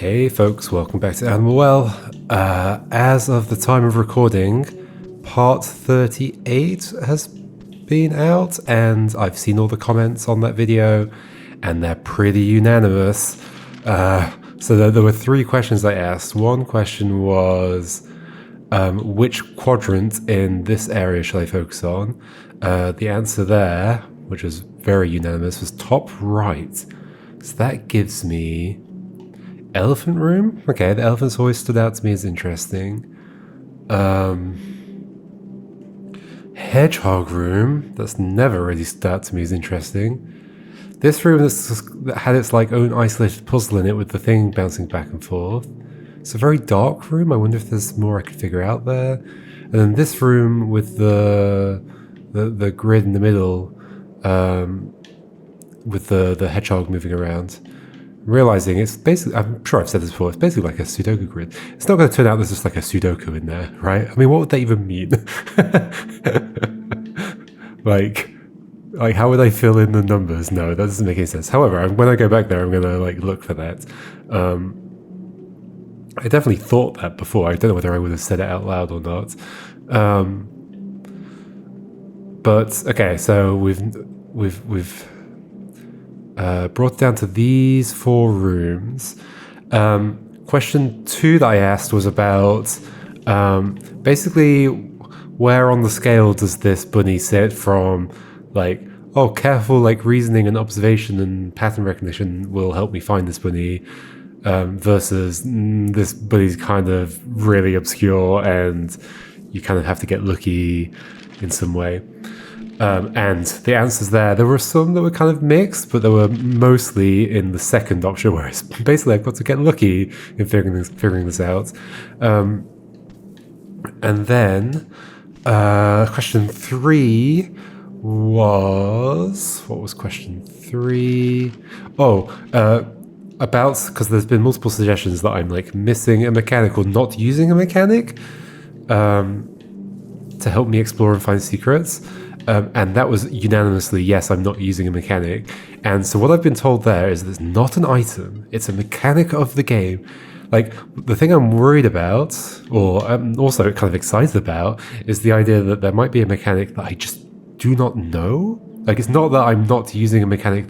Hey folks, welcome back to Animal Well. As of the time of recording, part 38 has been out, and I've seen all the comments on that video, and they're pretty unanimous. So there were three questions I asked. One question was, which quadrant in this area should I focus on? The answer there, which was very unanimous, was top right. So that gives me elephant room. Okay, the elephants always stood out to me as interesting. Hedgehog room, that's never really stood out to me as interesting. This room that had its like own isolated puzzle in it with the thing bouncing back and forth. It's a very dark room. I wonder if there's more I could figure out there. And then this room with the grid in the middle, with the hedgehog moving around. Realizing it's basically, I'm sure I've said this before, it's basically like a Sudoku grid. It's not going to turn out there's just like a Sudoku in there, right? I mean, what would that even mean? like how would I fill in the numbers? No, that doesn't make any sense. However, when I go back there, I'm going to like look for that. I definitely thought that before. I don't know whether I would have said it out loud or not. But okay, so we've brought it down to these four rooms. Question 2 that I asked was about basically where on the scale does this bunny sit from like, oh, careful like reasoning and observation and pattern recognition will help me find this bunny, versus this bunny's kind of really obscure and you kind of have to get lucky in some way. And the answers there were some that were kind of mixed, but they were mostly in the second option, where it's basically I've got to get lucky in figuring this out. And then question 3 was... What was question 3? About, because there's been multiple suggestions that I'm like missing a mechanic or not using a mechanic to help me explore and find secrets. And that was unanimously, yes, I'm not using a mechanic. And so what I've been told there is that it's not an item, it's a mechanic of the game. Like, the thing I'm worried about, or I'm also kind of excited about, is the idea that there might be a mechanic that I just do not know. Like, it's not that I'm not using a mechanic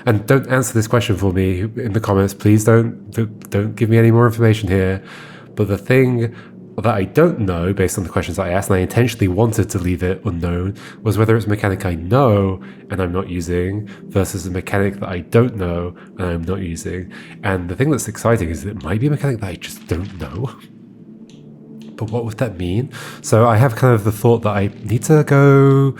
and don't answer this question for me in the comments, please don't give me any more information here. But the thing that I don't know, based on the questions I asked, and I intentionally wanted to leave it unknown, was whether it's a mechanic I know and I'm not using versus a mechanic that I don't know and I'm not using. And the thing that's exciting is that it might be a mechanic that I just don't know. But what would that mean? So I have kind of the thought that I need to go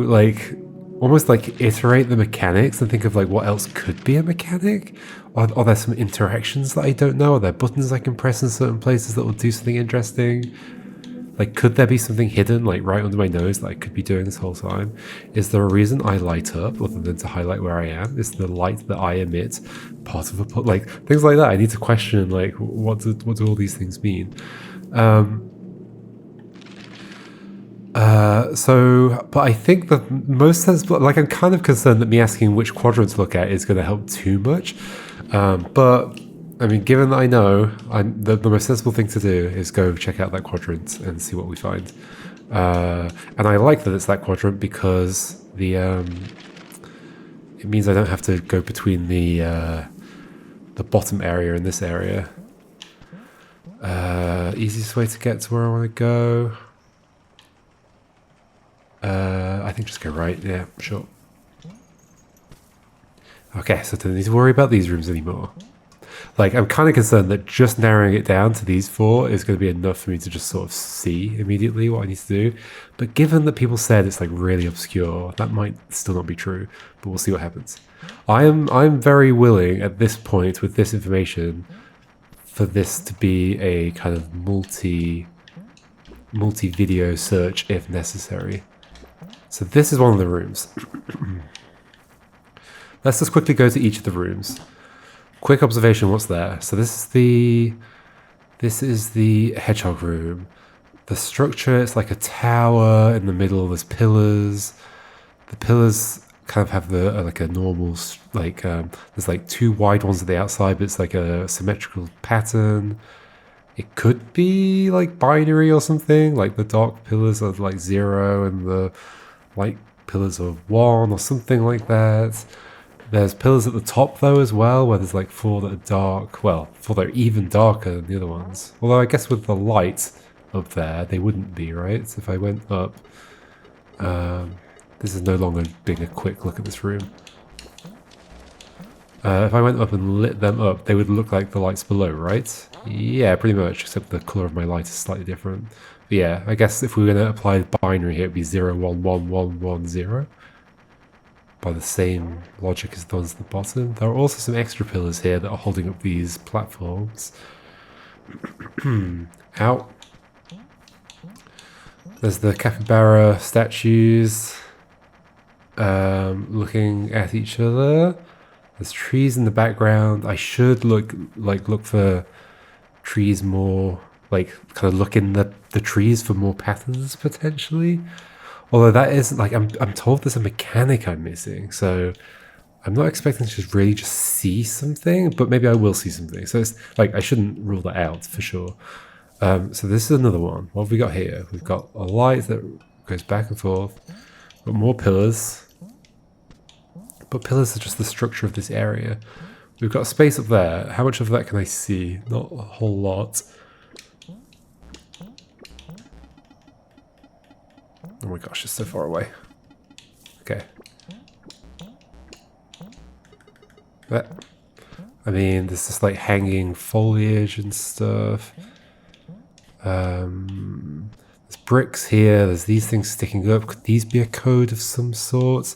like almost like iterate the mechanics and think of like what else could be a mechanic. Are there some interactions that I don't know? Are there buttons I can press in certain places that will do something interesting? Like, could there be something hidden like right under my nose that I could be doing this whole time? Is there a reason I light up other than to highlight where I am? Is the light that I emit part of a like things like that? I need to question like what do all these things mean? But I think the most sensible, like, I'm kind of concerned that me asking which quadrant to look at is going to help too much. But I mean, given that I know, the most sensible thing to do is go check out that quadrant and see what we find. And I like that it's that quadrant because it means I don't have to go between the bottom area and this area. Easiest way to get to where I want to go. I think just go right. Yeah, sure. Okay, so I don't need to worry about these rooms anymore. Like, I'm kind of concerned that just narrowing it down to these 4 is going to be enough for me to just sort of see immediately what I need to do. But given that people said it's like really obscure, that might still not be true, but we'll see what happens. I'm very willing at this point with this information for this to be a kind of multi-video search if necessary. So this is one of the rooms. Let's just quickly go to each of the rooms. Quick observation, what's there? So this is the hedgehog room. The structure, it's like a tower in the middle, there's pillars. The pillars kind of have the like a normal there's like two wide ones at the outside, but it's like a symmetrical pattern. It could be like binary or something, like the dark pillars are like 0 and the light pillars are 1 or something like that. There's pillars at the top though as well, where there's like 4 that are dark. Well, 4 that are even darker than the other ones. Although I guess with the light up there, they wouldn't be, right? So if I went up, this is no longer being a quick look at this room. If I went up and lit them up, they would look like the lights below, right? Yeah, pretty much, except the colour of my light is slightly different. But yeah, I guess if we were going to apply the binary here, it would be 0, 1, 1, 1, 1, 0. By the same logic as the ones at the bottom. There are also some extra pillars here that are holding up these platforms. Ow. There's the capybara statues looking at each other. There's trees in the background. I should look for trees more, like kind of look in the trees for more patterns potentially. Although that is like I'm told there's a mechanic I'm missing, so I'm not expecting to just really just see something, but maybe I will see something. So it's like I shouldn't rule that out for sure. So this is another one. What have we got here? We've got a light that goes back and forth. Got more pillars. But pillars are just the structure of this area. We've got a space up there. How much of that can I see? Not a whole lot. Oh my gosh, it's so far away. Okay. But, I mean, there's just like hanging foliage and stuff. There's bricks here. There's these things sticking up. Could these be a code of some sort?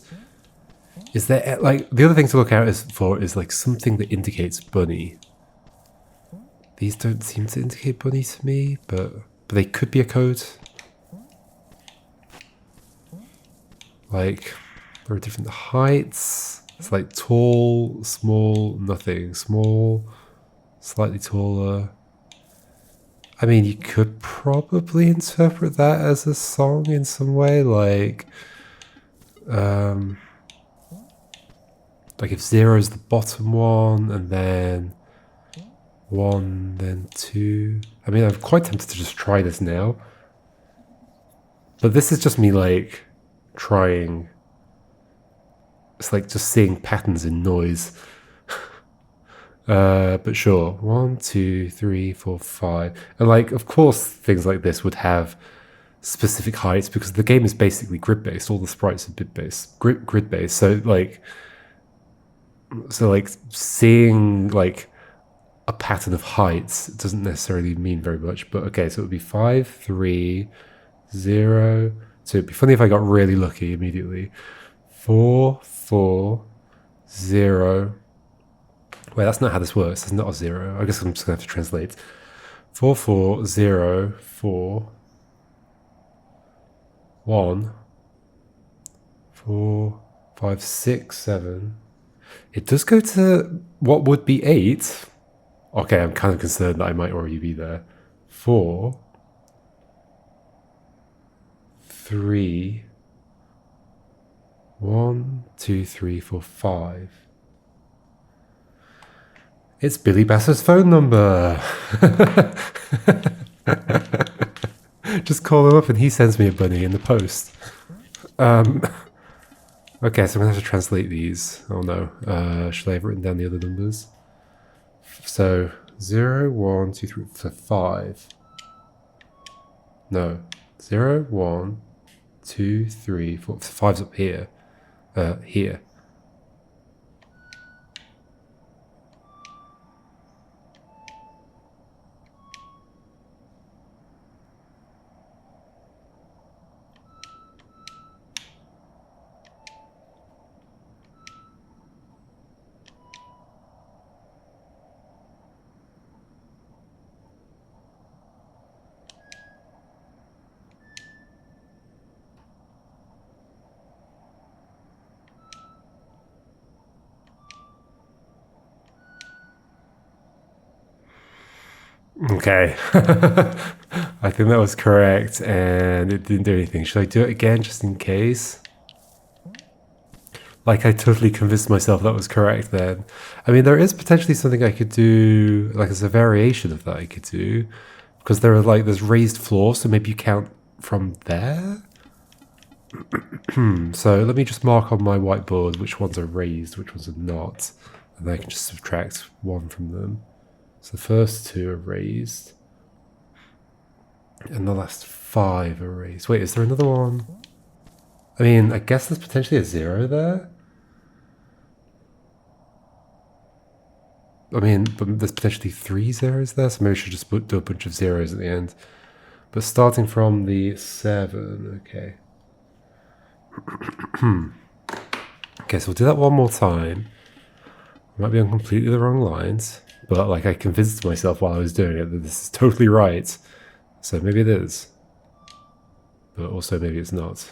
Is there, like, the other thing to look out is like something that indicates bunny. These don't seem to indicate bunny to me, but they could be a code. Like, there are different heights. It's like tall, small, nothing. Small, slightly taller. I mean, you could probably interpret that as a song in some way, like if 0 is the bottom one, and then 1, then 2. I mean, I'm quite tempted to just try this now. But this is just me, like, trying. It's like just seeing patterns in noise. But sure. 1, 2, 3, 4, 5. And, like, of course, things like this would have specific heights because the game is basically grid-based. All the sprites are grid-based. Grid-based. So, like, seeing, like, a pattern of heights doesn't necessarily mean very much. But, okay, so it would be 5, 3, 0. So it'd be funny if I got really lucky immediately. 4, 4, 0. Wait, that's not how this works. It's not a 0. I guess I'm just going to have to translate. 4, 4, 0, 4, 1, 4, 5, 6, 7. It does go to what would be 8. Okay, I'm kind of concerned that I might already be there. 4, 3, 1, 2, 3, 4, 5. It's Billy Basser's phone number. Just call him up and he sends me a bunny in the post. Okay, so I'm going to have to translate these. Oh no. Should I have written down the other numbers? So 0, 1, 2, 3, 4, 5. No. 0, 1, 2, 3, 4. 5's up here. Here. Okay. I think that was correct and it didn't do anything. Should I do it again just in case? Like I totally convinced myself that was correct then. I mean, there is potentially something I could do, like as a variation of that I could do. Because there are like, there's raised floors, so maybe you count from there? So let me just mark on my whiteboard which ones are raised, which ones are not. And then I can just subtract one from them. So the first two are raised. And the last 5 are raised. Wait, is there another one? I mean, I guess there's potentially a 0 there. I mean, but there's potentially 3 zeros there, so maybe we should just do a bunch of zeros at the end. But starting from the 7, okay. Okay, so we'll do that one more time. I might be on completely the wrong lines, but like I convinced myself while I was doing it that this is totally right. So maybe it is. But also maybe it's not.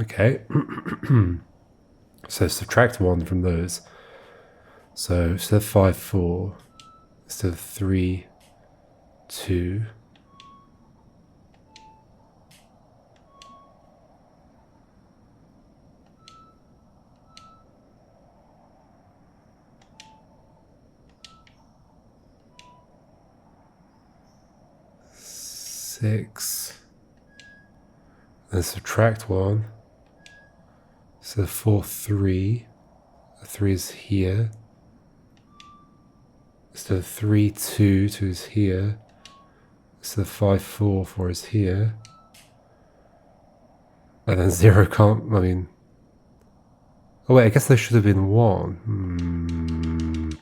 Okay. So subtract 1 from those. So instead of 5, 4, instead of 3, 2. Six. Then subtract 1. So 4, 3. The 3 is here. Instead of 3, 2, 2 is here. Instead of 5, 4, 4 is here. And then 0 can't, I mean... Oh wait, I guess there should have been 1.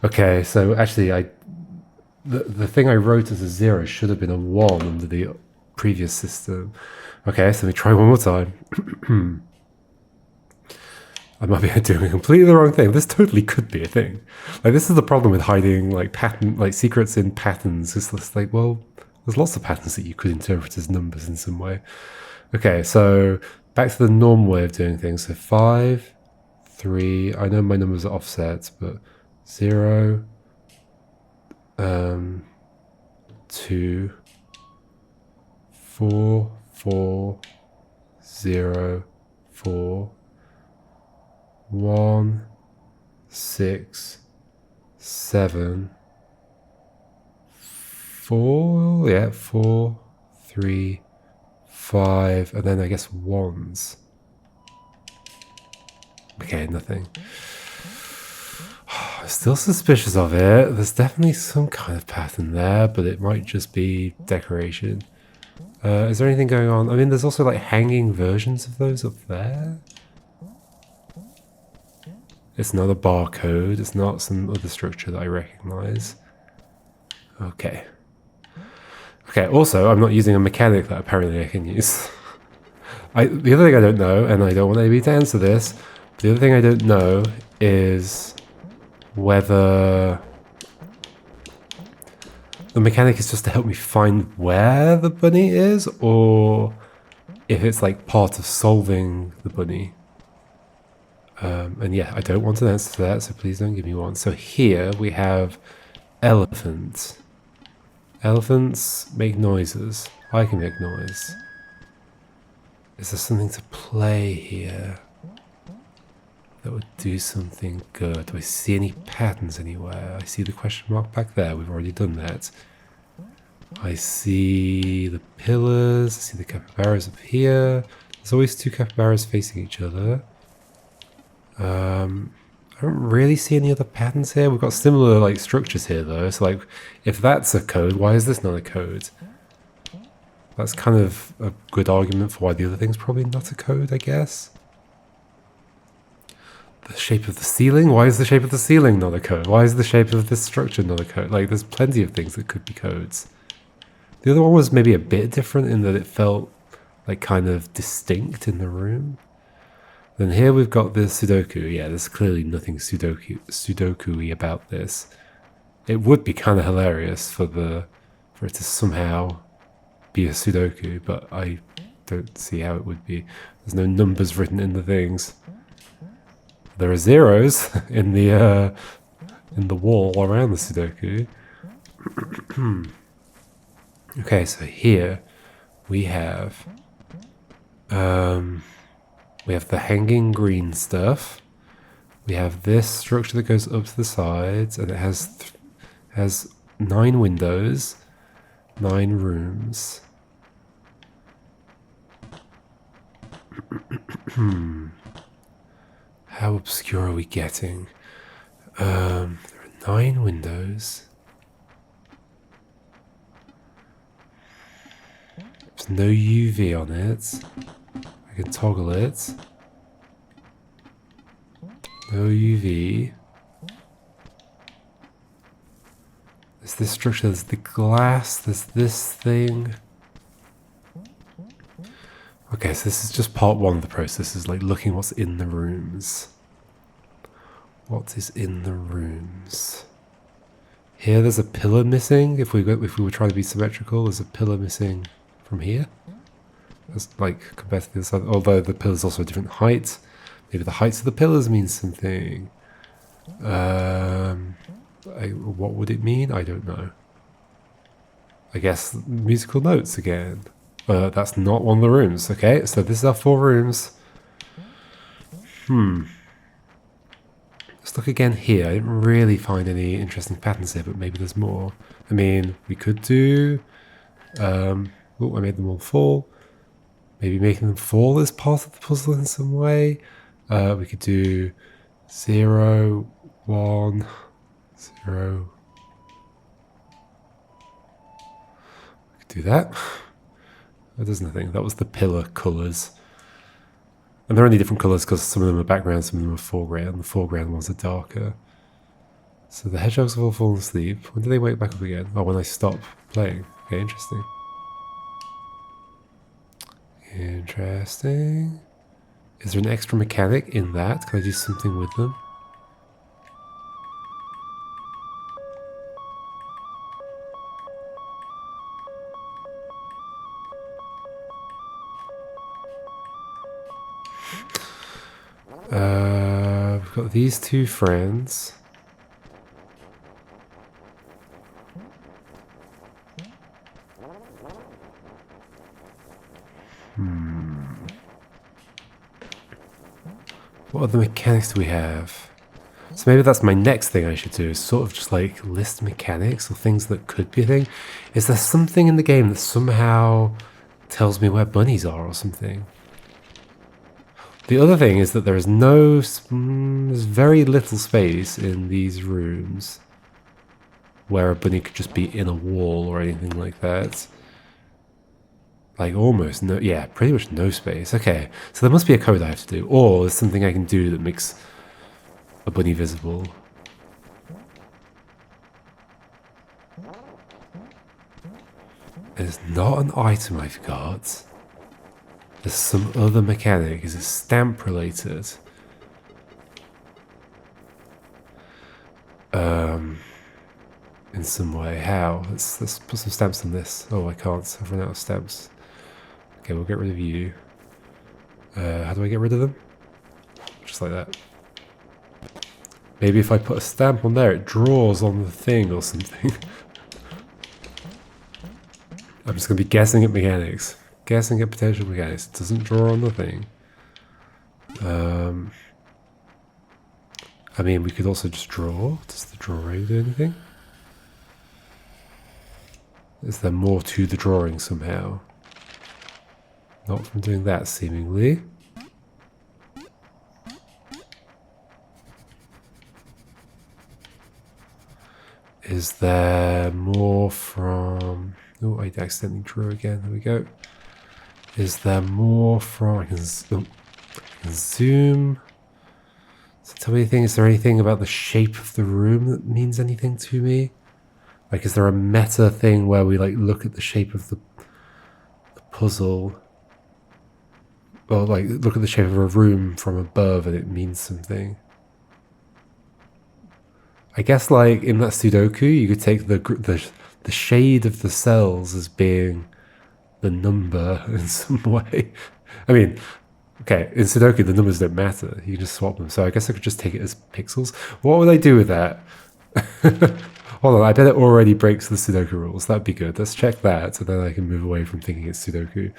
Okay, so actually the thing I wrote as a 0 should have been a 1 under the previous system. Okay, so let me try one more time. I might be doing completely the wrong thing. This totally could be a thing. Like, this is the problem with hiding like secrets in patterns. It's just like, well, there's lots of patterns that you could interpret as numbers in some way. Okay, so back to the normal way of doing things. So 5, 3. I know my numbers are offset, but 0, 2, 4, 4, 0, 4, 1, 6, 7, 4, yeah, 4, 3, 5, and then I guess 1s. Okay, nothing. Still suspicious of it. There's definitely some kind of pattern there, but it might just be decoration. Is there anything going on? I mean, there's also like hanging versions of those up there. It's not a barcode. It's not some other structure that I recognize. Okay. Okay, also, I'm not using a mechanic that apparently I can use. The other thing I don't know, and I don't want anybody to answer this, but the other thing I don't know is whether the mechanic is just to help me find where the bunny is, or if it's like part of solving the bunny. And yeah, I don't want an answer to that, so please don't give me one. So here we have elephants. Elephants make noises. I can make noise. Is there something to play here that would do something good? Do I see any patterns anywhere? I see the question mark back there. We've already done that. I see the pillars. I see the capybaras up here. There's always 2 capybaras facing each other. I don't really see any other patterns here. We've got similar like structures here though. So like, if that's a code, why is this not a code? That's kind of a good argument for why the other thing's probably not a code, I guess. The shape of the ceiling? Why is the shape of the ceiling not a code? Why is the shape of this structure not a code? Like, there's plenty of things that could be codes. The other one was maybe a bit different in that it felt like kind of distinct in the room. Then here we've got the Sudoku. Yeah, there's clearly nothing Sudoku-y about this. It would be kind of hilarious for it to somehow be a Sudoku, but I don't see how it would be. There's no numbers written in the things. There are zeros in the wall around the Sudoku. Okay, so here we have the hanging green stuff. We have this structure that goes up to the sides, and it has 9 windows, 9 rooms. How obscure are we getting? There are 9 windows. There's no UV on it. I can toggle it. No UV. There's this structure, there's the glass, there's this thing. Okay, so this is just part 1 of the process, is like looking what's in the rooms. What is in the rooms? Here there's a pillar missing. If we were trying to be symmetrical, there's a pillar missing from here. That's like compared to the other side. Although the pillar's also a different height. Maybe the heights of the pillars means something. What would it mean? I don't know. I guess musical notes again. That's not one of the rooms. Okay, so this is our 4 rooms. Let's look again here. I didn't really find any interesting patterns here, but maybe there's more. I mean, we could do... oh, I made them all fall. Maybe making them fall is part of the puzzle in some way. We could do 0, 1, 0. We could do that. That does nothing. That was the pillar colours. And they're only different colours because some of them are background, some of them are foreground. The foreground ones are darker. So the hedgehogs have all fallen asleep. When do they wake back up again? Oh, when I stop playing. Okay, interesting. Interesting. Is there an extra mechanic in that? Can I do something with them? We've got these 2 friends. What other mechanics do we have? So maybe that's my next thing I should do, is sort of just like list mechanics or things that could be a thing. Is there something in the game that somehow tells me where bunnies are or something? The other thing is that there is there's very little space in these rooms where a bunny could just be in a wall or anything like that. Like almost no, yeah, pretty much no space. Okay, so there must be a code I have to do, or there's something I can do that makes a bunny visible. There's not an item I've got. There's some other mechanic. Is it stamp related? In some way. How? Let's put some stamps on this. Oh, I can't. I've run out of stamps. Okay, we'll get rid of you. How do I get rid of them? Just like that. Maybe if I put a stamp on there, it draws on the thing or something. I'm just going to be guessing at mechanics. Guessing at potential mechanics. It doesn't draw on the thing. I mean, we could also just draw. Does the drawing do anything? Is there more to the drawing somehow? Not from doing that, seemingly. Is there more from... Oh, I accidentally drew again. There we go. Is there more from... I can zoom. So tell me anything. Is there anything about the shape of the room that means anything to me? Like, is there a meta thing where we like look at the shape of the puzzle? Or like look at the shape of a room from above and it means something? I guess like in that Sudoku, you could take the shade of the cells as being the number in some way. I mean, okay, in Sudoku the numbers don't matter. You can just swap them. So I guess I could just take it as pixels. What would I do with that? Hold on, I bet it already breaks the Sudoku rules. That'd be good. Let's check that, so then I can move away from thinking it's Sudoku.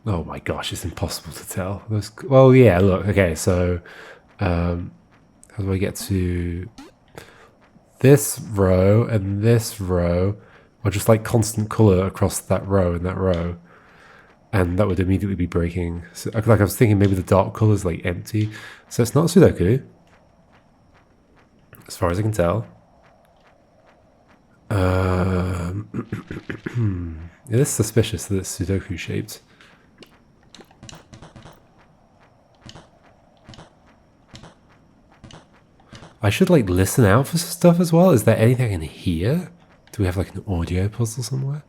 Oh my gosh, it's impossible to tell. Well, yeah, look, okay, so how do I get to this row and this row, or just like constant color across that row and that row? And that would immediately be breaking. So, like I was thinking maybe the dark color is like empty. So it's not Sudoku, as far as I can tell. It is suspicious that it's Sudoku shaped. I should like listen out for stuff as well. Is there anything in here? Do we have like an audio puzzle somewhere?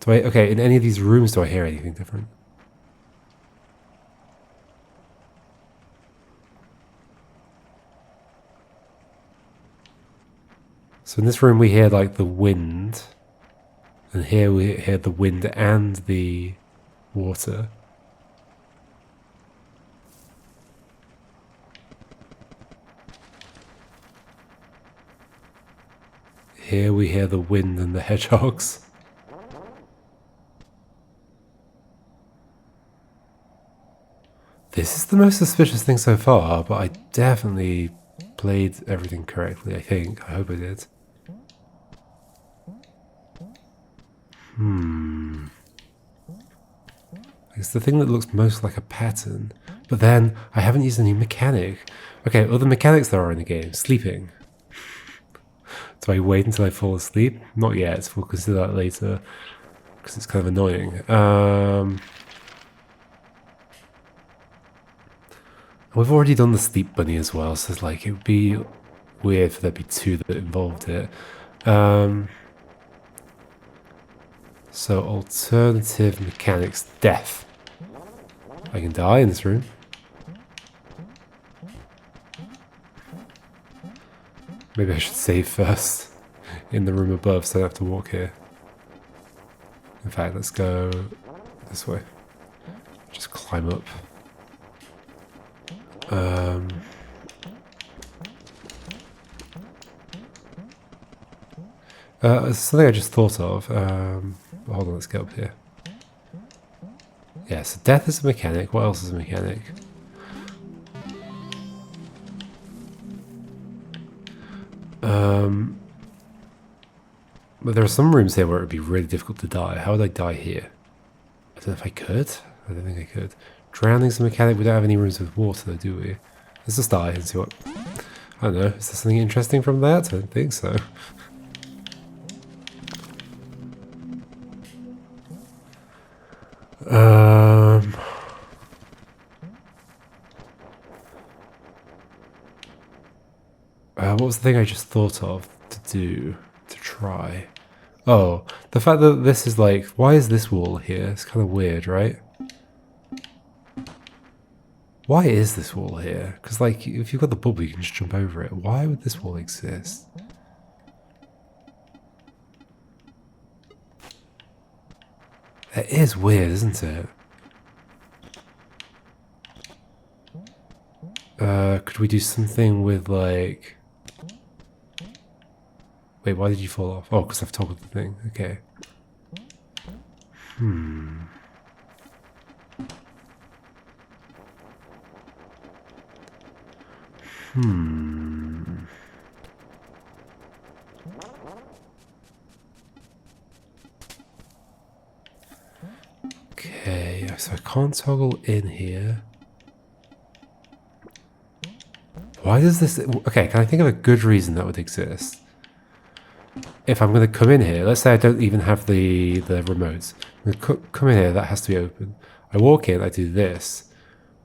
Okay, in any of these rooms do I hear anything different? So in this room we hear like the wind, and here we hear the wind and the water. Here we hear the wind and the hedgehogs. This is the most suspicious thing so far, but I definitely played everything correctly, I think. I hope I did. It's the thing that looks most like a pattern. But then, I haven't used a new mechanic. Okay, other mechanics there are in the game. Sleeping. Do I wait until I fall asleep? Not yet. We'll consider that later. Because it's kind of annoying. We've already done the sleep bunny as well, so it's like it would be weird for there to be two that involved it. So alternative mechanics, death. I can die in this room. Maybe I should save first in the room above so I don't have to walk here. In fact, let's go this way. Just climb up. Something I just thought of. Hold on, let's get up here. Yeah, so death is a mechanic. What else is a mechanic? But there are some rooms here where it would be really difficult to die. How would I die here? I don't know if I could. I don't think I could. Drowning's a mechanic. We don't have any rooms with water though, do we? Let's just die and see what... I don't know. Is there something interesting from that? I don't think so. What was the thing I just thought of to do, to try? Oh, the fact that this is like, why is this wall here? It's kind of weird, right? Why is this wall here? Because like, if you've got the bubble, you can just jump over it. Why would this wall exist? That is weird, isn't it? Could we do something with like... Wait, why did you fall off? Oh, because I've toggled the thing. Okay. Okay, so I can't toggle in here. Why does this... Okay, can I think of a good reason that would exist? If I'm going to come in here, let's say I don't even have the remote. I'm going to come in here, that has to be open. I walk in, I do this.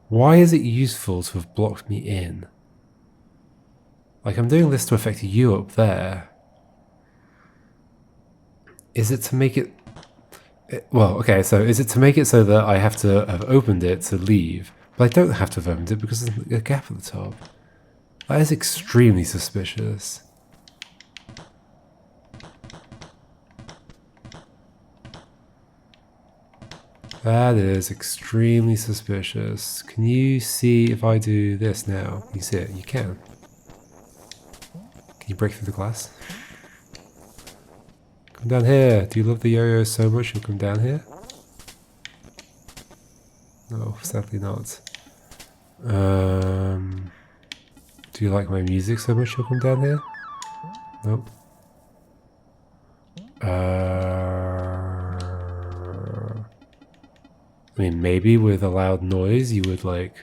Why is it useful to have blocked me in? Like, I'm doing this to affect you up there. Is it to make it... Well, okay, so is it to make it so that I have to have opened it to leave? But I don't have to have opened it because there's a gap at the top. That is extremely suspicious. That is extremely suspicious. Can you see if I do this now? Can you see it? You can. Can you break through the glass? Come down here. Do you love the yo-yo so much you'll come down here? No, sadly not. Do you like my music so much you'll come down here? Nope. I mean, maybe with a loud noise you would like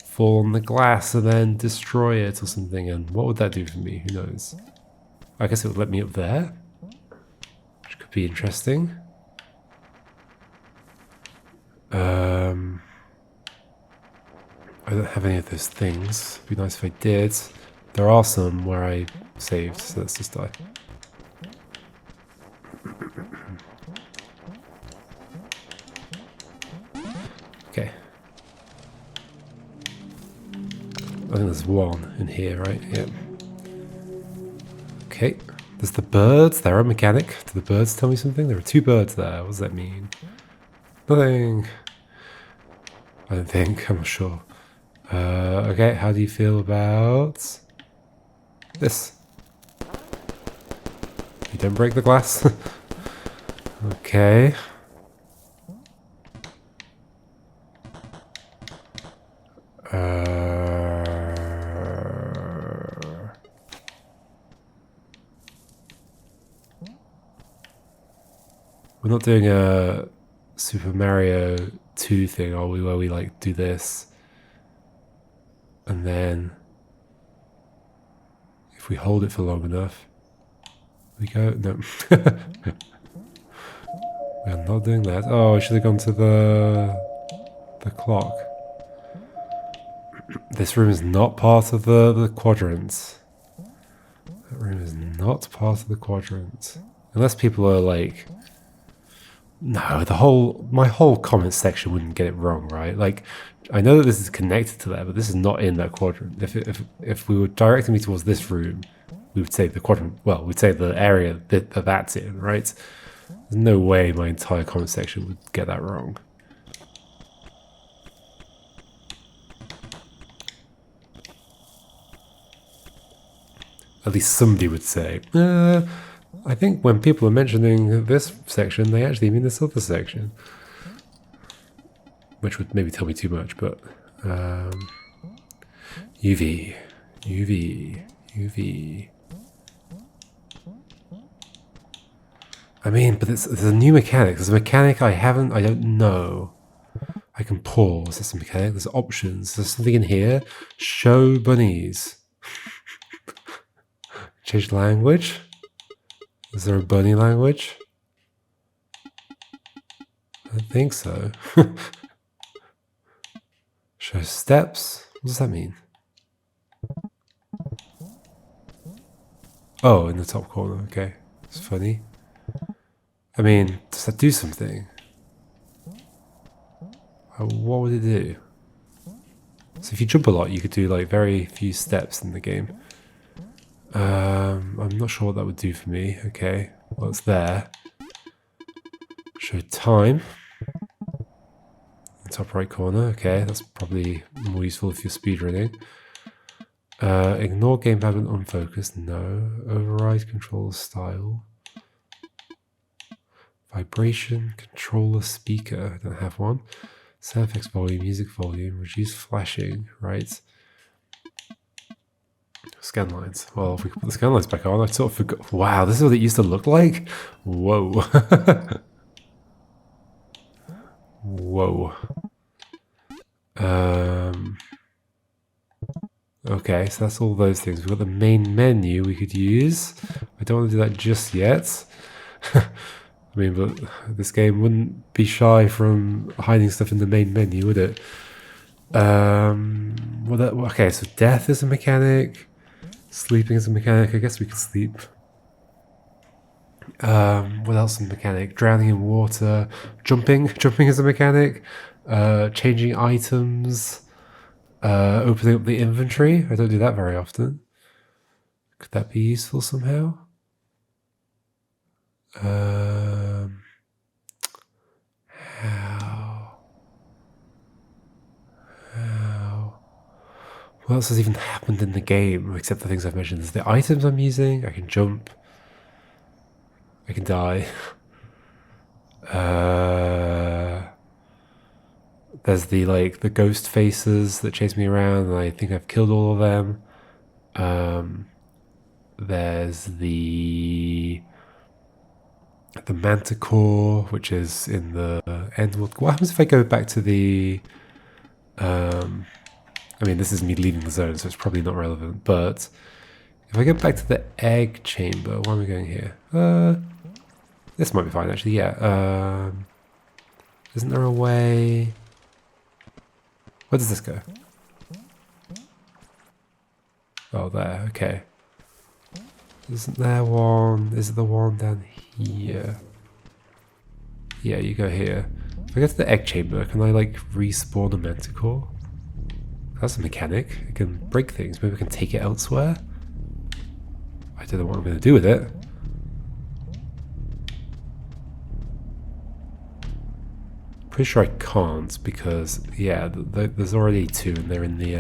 fall on the glass and then destroy it or something, and what would that do for me? Who knows? I guess it would let me up there, which could be interesting. I don't have any of those things. It'd be nice if I did. There are some where I saved, so let's just die. Okay. I think there's one in here, right? Yeah. Okay. There's the birds. They're a mechanic. Do the birds tell me something? There are 2 birds there. What does that mean? Nothing. I don't think. I'm not sure. Okay. How do you feel about this? You don't break the glass. Okay. We're not doing a Super Mario 2 thing, are we, where we like do this and then if we hold it for long enough we go. No. We are not doing that. Oh, I should have gone to the clock. This room is not part of the quadrants. That room is not part of the quadrants. Unless people are like, no, my whole comment section wouldn't get it wrong, right? Like, I know that this is connected to that, but this is not in that quadrant. If we were directing me towards this room, we would say the quadrant. Well, we'd say the area that that's in, right? There's no way my entire comment section would get that wrong. At least somebody would say, I think when people are mentioning this section, they actually mean this other section. Which would maybe tell me too much, but... UV. UV. UV. I mean, but there's a new mechanic. There's a mechanic I don't know. I can pause. There's a mechanic. There's options. There's something in here. Show bunnies. Change language. Is there a bunny language? I don't think so. Show steps. What does that mean? Oh, in the top corner. Okay. It's funny. I mean, does that do something? What would it do? So if you jump a lot, you could do like very few steps in the game. I'm not sure what that would do for me. Okay, well, it's there. Show time. Top right corner. Okay, that's probably more useful if you're speedrunning. Ignore game background unfocused. No. Override controller style. Vibration controller speaker. I don't have one. Sound effects volume, music volume, reduce flashing. Right. Scan lines. Well, if we could put the scan lines back on, I sort of forgot. Wow, this is what it used to look like? Whoa. Whoa. Okay, so that's all those things. We've got the main menu we could use. I don't want to do that just yet. I mean, but this game wouldn't be shy from hiding stuff in the main menu, would it? Okay, so death is a mechanic. Sleeping is a mechanic. I guess we could sleep. What else is a mechanic? Drowning in water, jumping. Jumping is a mechanic. Changing items. Opening up the inventory. I don't do that very often. Could that be useful somehow? How? What else has even happened in the game except the things I've mentioned? There's the items I'm using. I can jump. I can die. There's the ghost faces that chase me around, and I think I've killed all of them. There's the manticore, which is in the end. What happens if I go back to the? I mean, this is me leaving the zone, so it's probably not relevant. But if I go back to the egg chamber, why am I going here? This might be fine, actually. Yeah. Isn't there a way? Where does this go? Oh, there. Okay. Isn't there one? Is it the one down here? Yeah, you go here. If I go to the egg chamber, can I like respawn a manticore? That's a mechanic. It can break things. Maybe I can take it elsewhere. I don't know what I'm going to do with it. Pretty sure I can't because, yeah, there's already two and they're in the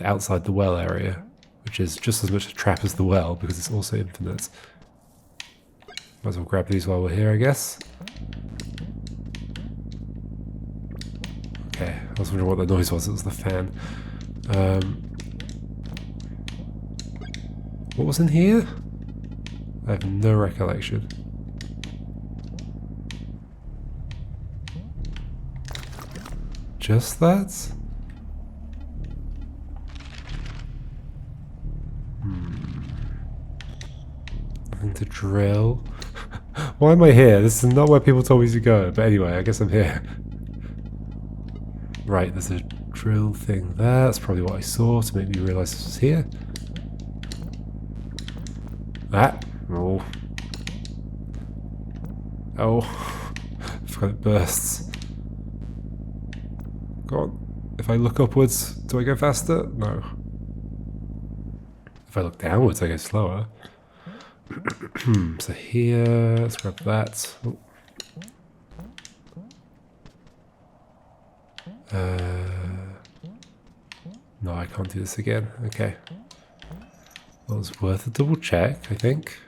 outside the well area, which is just as much a trap as the well because it's also infinite. Might as well grab these while we're here, I guess. Okay, I was wondering what the noise was. It was the fan. What was in here? I have no recollection. Just that? Nothing to drill. Why am I here? This is not where people told me to go. But anyway, I guess I'm here. Right, there's a drill thing there. That's probably what I saw to make me realise this was here. That. Oh. Oh. I forgot it bursts. Go on. If I look upwards, do I go faster? No. If I look downwards, I go slower. So here, let's grab that. Oh. No, I can't do this again. Okay. Well, it's worth a double check, I think.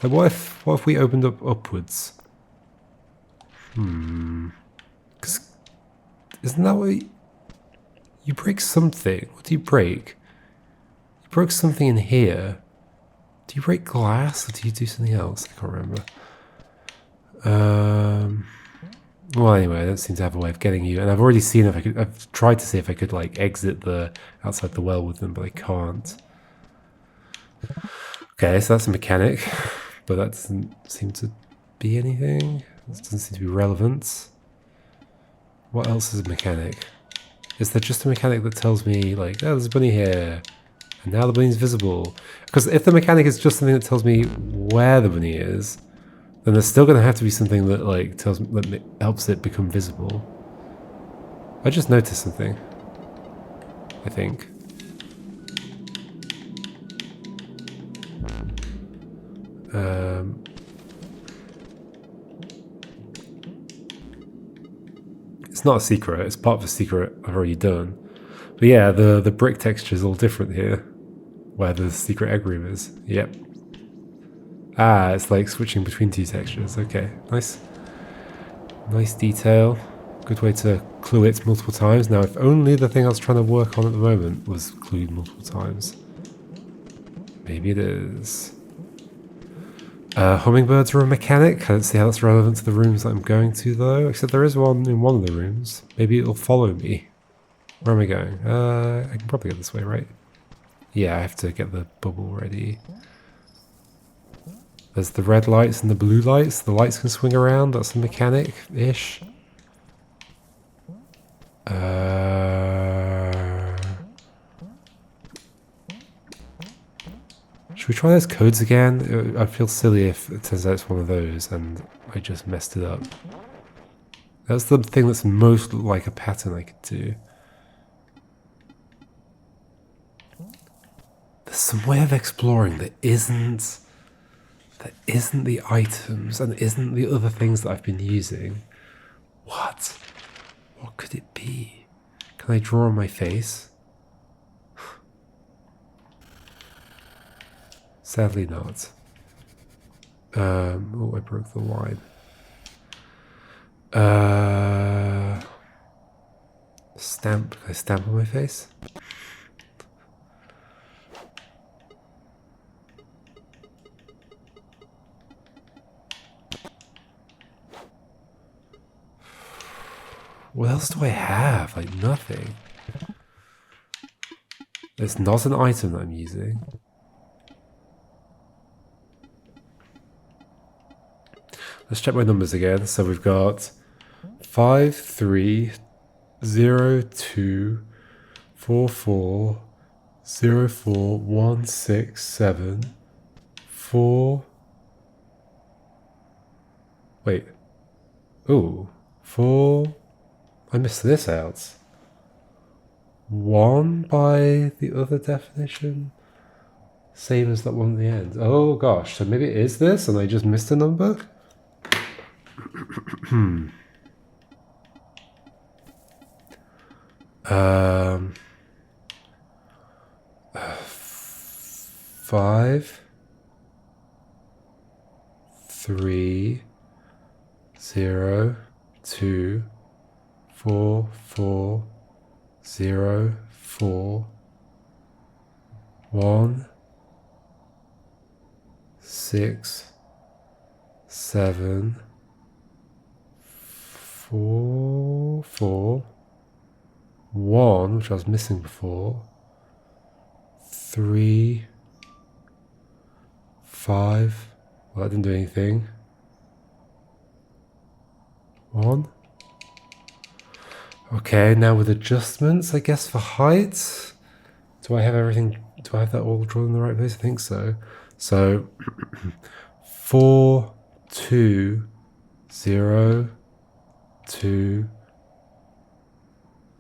Like, what if we opened up upwards? Because isn't that what you break something? What do you break? You broke something in here. Do you break glass or do you do something else? I can't remember. Well, anyway, I don't seem to have a way of getting you. And I've already seen if I could. I've tried to see if I could like exit the outside the well with them, but I can't. Okay, so that's a mechanic, but that doesn't seem to be anything. This doesn't seem to be relevant. What else is a mechanic? Is there just a mechanic that tells me like, oh, there's a bunny here, and now the bunny's visible? Because if the mechanic is just something that tells me where the bunny is, then there's still going to have to be something that like tells me that helps it become visible. I just noticed something. I think. It's not a secret. It's part of a secret I've already done. But yeah, the brick texture is all different here, where the secret egg room is. Yep. Ah, it's like switching between two textures. Okay, nice. Nice detail. Good way to clue it multiple times. Now, if only the thing I was trying to work on at the moment was clued multiple times. Maybe it is. Hummingbirds are a mechanic. I don't see how that's relevant to the rooms that I'm going to, though. Except there is one in one of the rooms. Maybe it'll follow me. Where am I going? I can probably go this way, right? Yeah, I have to get the bubble ready. There's the red lights and the blue lights. The lights can swing around. That's a mechanic-ish. Should Should we try those codes again? I feel silly if it turns out it's one of those and I just messed it up. That's the thing that's most like a pattern I could do. There's some way of exploring that isn't the items and isn't the other things that I've been using. What? What could it be? Can I draw on my face? Sadly not. Oh, I broke the line. Stamp. Can I stamp on my face? What else do I have? Like nothing. It's not an item that I'm using. Let's check my numbers again. So we've got 5, 3, 0, 2, 4, 4, 0, 4, 1, 6, 7, 4. Wait. Ooh. 4. I missed this out. 1 by the other definition. Same as that one at the end. Oh gosh, so maybe it is this and I just missed a number? 5, 3, 0, 2, 4, 4, 0, 4, 1, 6, 7, 4, 4, 1, which I was missing before, 3, 5, well that didn't do anything, 1. Okay, now with adjustments, I guess for height, do I have everything, do I have that all drawn in the right place? I think so. So 4, 2, 0, 2,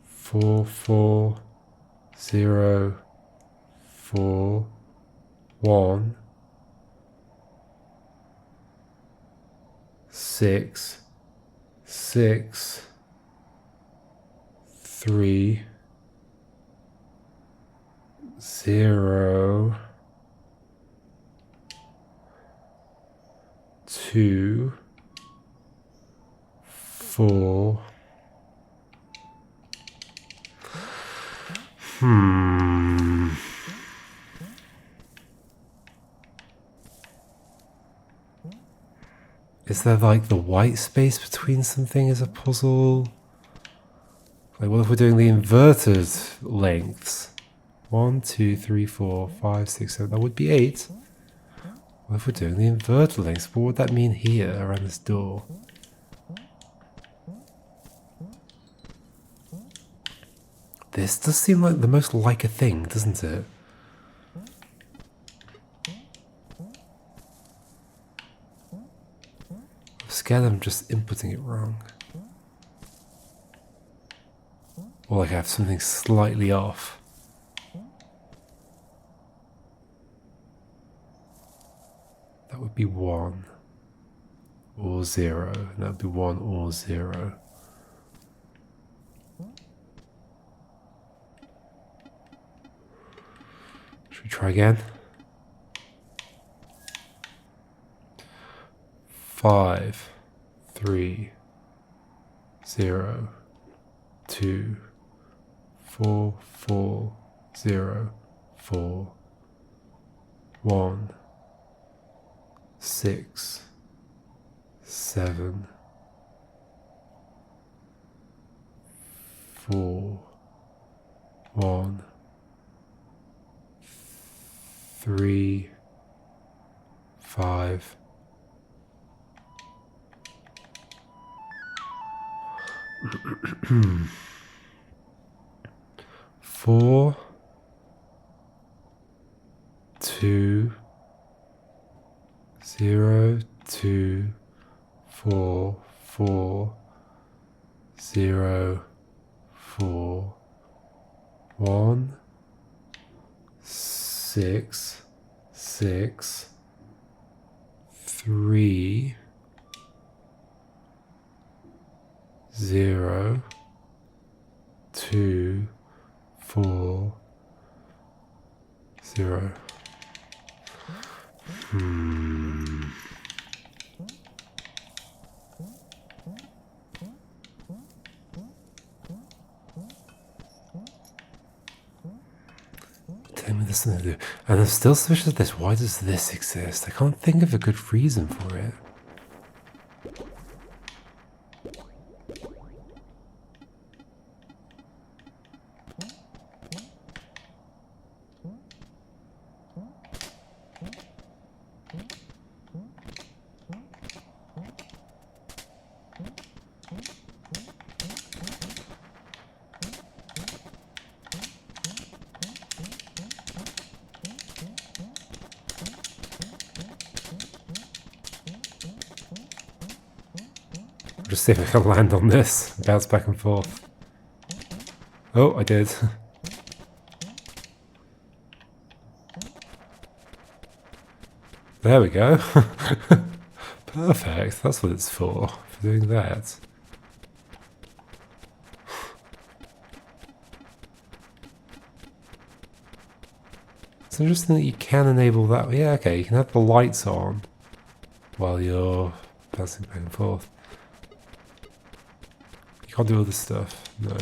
4, 4, 0, 4, 1, 6, 6, 3, 0, 2, 4. Is there like the white space between something as a puzzle? Like what if we're doing the inverted lengths? 1, 2, 3, 4, 5, 6, 7, that would be 8. What if we're doing the inverted lengths? What would that mean here around this door? This does seem like the most like a thing, doesn't it? I'm scared I'm just inputting it wrong. Or like I have something slightly off. That would be 1 or 0, and that would be 1 or 0. Should we try again? 5, 3, 0, 2, 4, 4, 0, 4, 1, 6, 7, 4, 1, 3, 5. Four, 2, 0, 2, 4, 4, 0, 4, 1, 6, 6, 3, 0, 2, 4, 0. Tell me there's something to do. And I'm still suspicious of this. Why does this exist? I can't think of a good reason for it. Just see if I can land on this. Bounce back and forth. Oh, I did. There we go. Perfect. That's what it's for doing that. It's interesting that you can enable that. Yeah, okay, you can have the lights on while you're bouncing back and forth. You can't do all this stuff. No.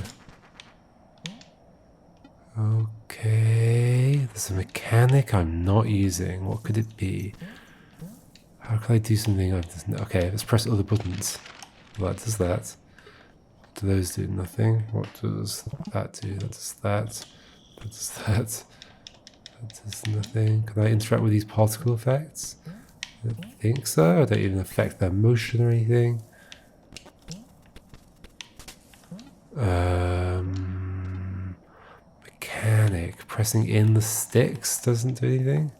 Okay, there's a mechanic I'm not using. What could it be? How can I do something I just... Okay, let's press other buttons. Well, that does that. What do those do? Nothing. What does that do? That does that. That does that. That does nothing. Can I interact with these particle effects? I don't think so. I don't even affect their motion or anything. Mechanic. Pressing in the sticks doesn't do anything.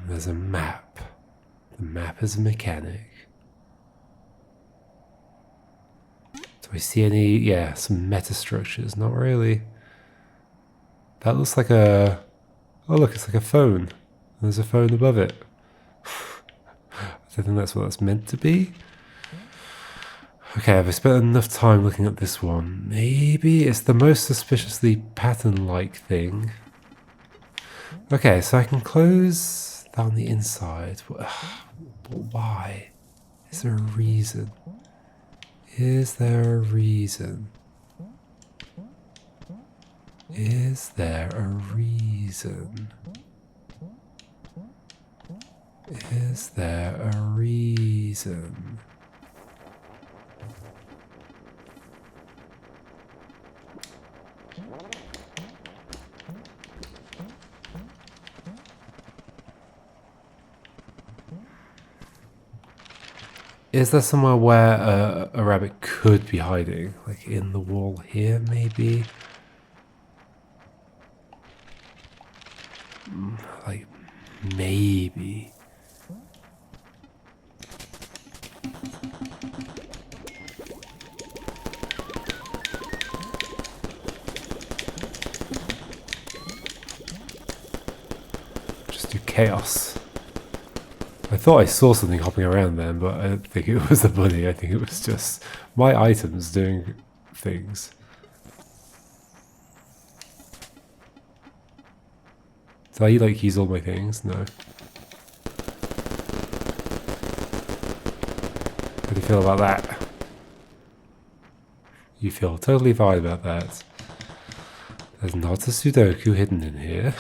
There's a map. The map is a mechanic. Do I see any? Yeah, some meta structures. Not really. That looks like a... Oh look, it's like a phone. There's a phone above it. I don't think that's what that's meant to be. Okay, have I spent enough time looking at this one? Maybe it's the most suspiciously pattern-like thing. Okay, so I can close down the inside. But why? Is there a reason? Is there a reason? Is there a reason? Is there a reason? Is there somewhere where a rabbit could be hiding? Like in the wall here, maybe? Like, maybe. Just do chaos. I thought I saw something hopping around then, but I don't think it was the bunny. I think it was just my items doing things. Did I like use all my things? No. How do you feel about that? You feel totally fine about that. There's not a Sudoku hidden in here.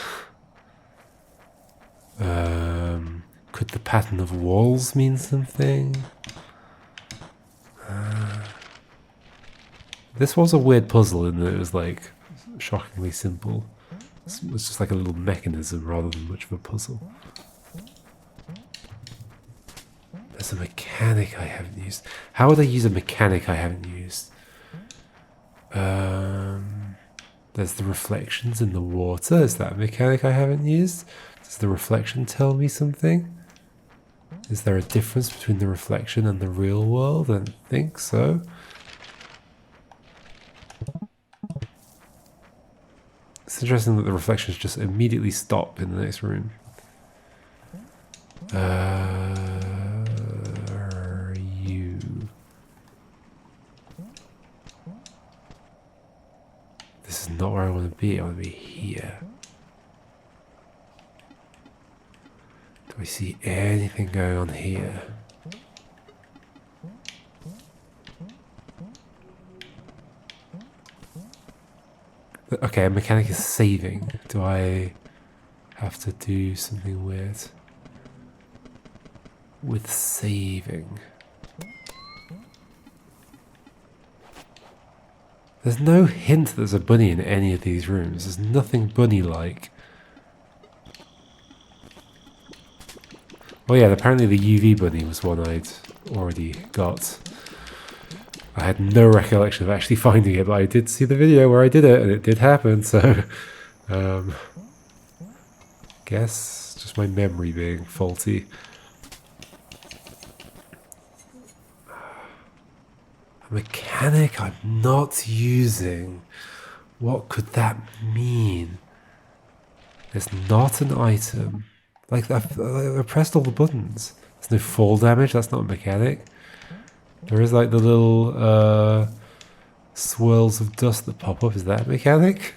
Could the pattern of walls mean something? This was a weird puzzle in that it was like shockingly simple. It was just like a little mechanism rather than much of a puzzle. There's a mechanic I haven't used. How would I use a mechanic I haven't used? There's the reflections in the water. Is that a mechanic I haven't used? Does the reflection tell me something? Is there a difference between the reflection and the real world? I don't think so. It's interesting that the reflections just immediately stop in the next room. You. This is not where I want to be. I want to be here. Do I see anything going on here? Okay, a mechanic is saving. Do I have to do something weird with saving? There's no hint that there's a bunny in any of these rooms. There's nothing bunny-like. Oh yeah, apparently the UV bunny was one I'd already got. I had no recollection of actually finding it, but I did see the video where I did it, and it did happen, so... guess just my memory being faulty. A mechanic I'm not using. What could that mean? There's not an item. Like, I pressed all the buttons. There's no fall damage, that's not a mechanic. There is like the little swirls of dust that pop up. Is that a mechanic?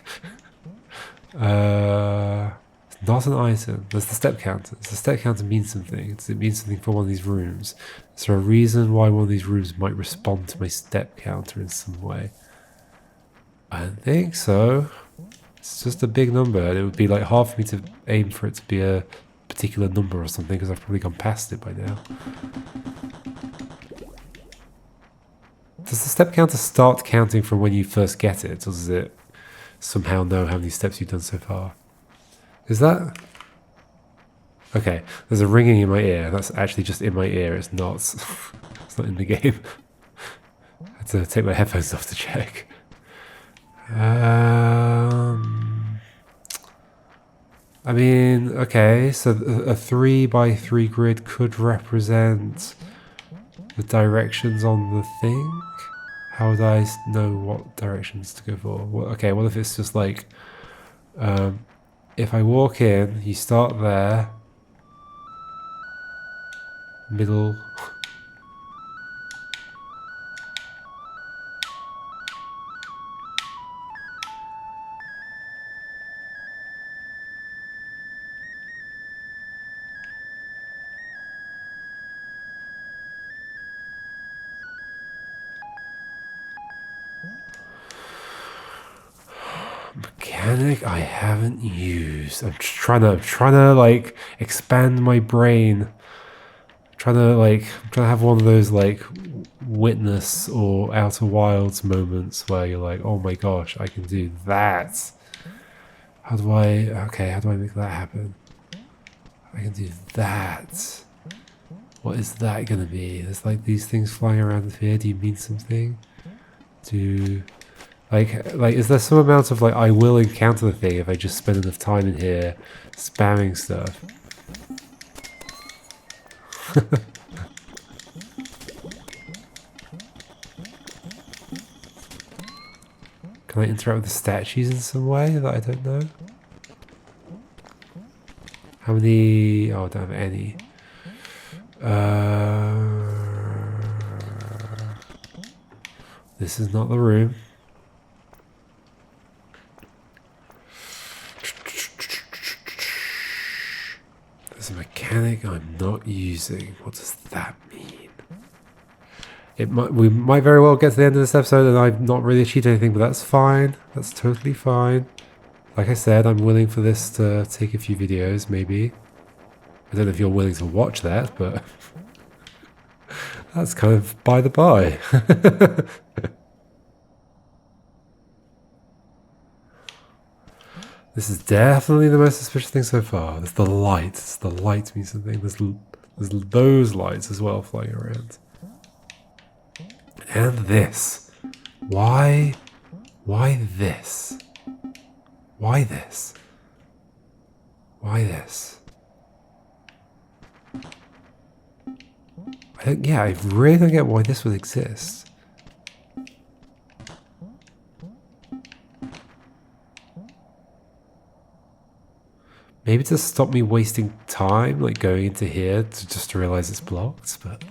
It's not an item. There's the step counter. Does the step counter mean something? Does it mean something for one of these rooms? Is there a reason why one of these rooms might respond to my step counter in some way? I don't think so. It's just a big number, and it would be like hard for me to aim for it to be a particular number or something, because I've probably gone past it by now. Does the step counter start counting from when you first get it, or does it somehow know how many steps you've done so far? Is that... Okay, there's a ringing in my ear. That's actually just in my ear. It's not... it's not in the game. I had to take my headphones off to check. I mean, okay, so a 3x3 grid could represent the directions on the thing. How would I know what directions to go for? Well, okay, what if it's just like, if I walk in, you start there, middle. Mechanic I haven't used. I'm just trying to like expand my brain. I'm trying to have one of those like Witness or Outer Wilds moments where you're like, oh my gosh, I can do that. How do I make that happen? I can do that. What is that gonna be? There's like these things flying around here. Do you mean something? Like, is there some amount of like, I will encounter the thing if I just spend enough time in here spamming stuff? Can I interact with the statues in some way that I don't know? How many? Oh, I don't have any. This is not the room. There's a mechanic I'm not using. What does that mean? We might very well get to the end of this episode and I've not really achieved anything, but that's fine. That's totally fine. Like I said, I'm willing for this to take a few videos, maybe. I don't know if you're willing to watch that, but that's kind of by the by. This is definitely the most suspicious thing so far. There's the lights. The lights mean something. There's those lights as well flying around. And this. Why this? Why this? Why this? I really don't get why this would exist. Maybe to stop me wasting time, like going into here to just to realize it's blocked. But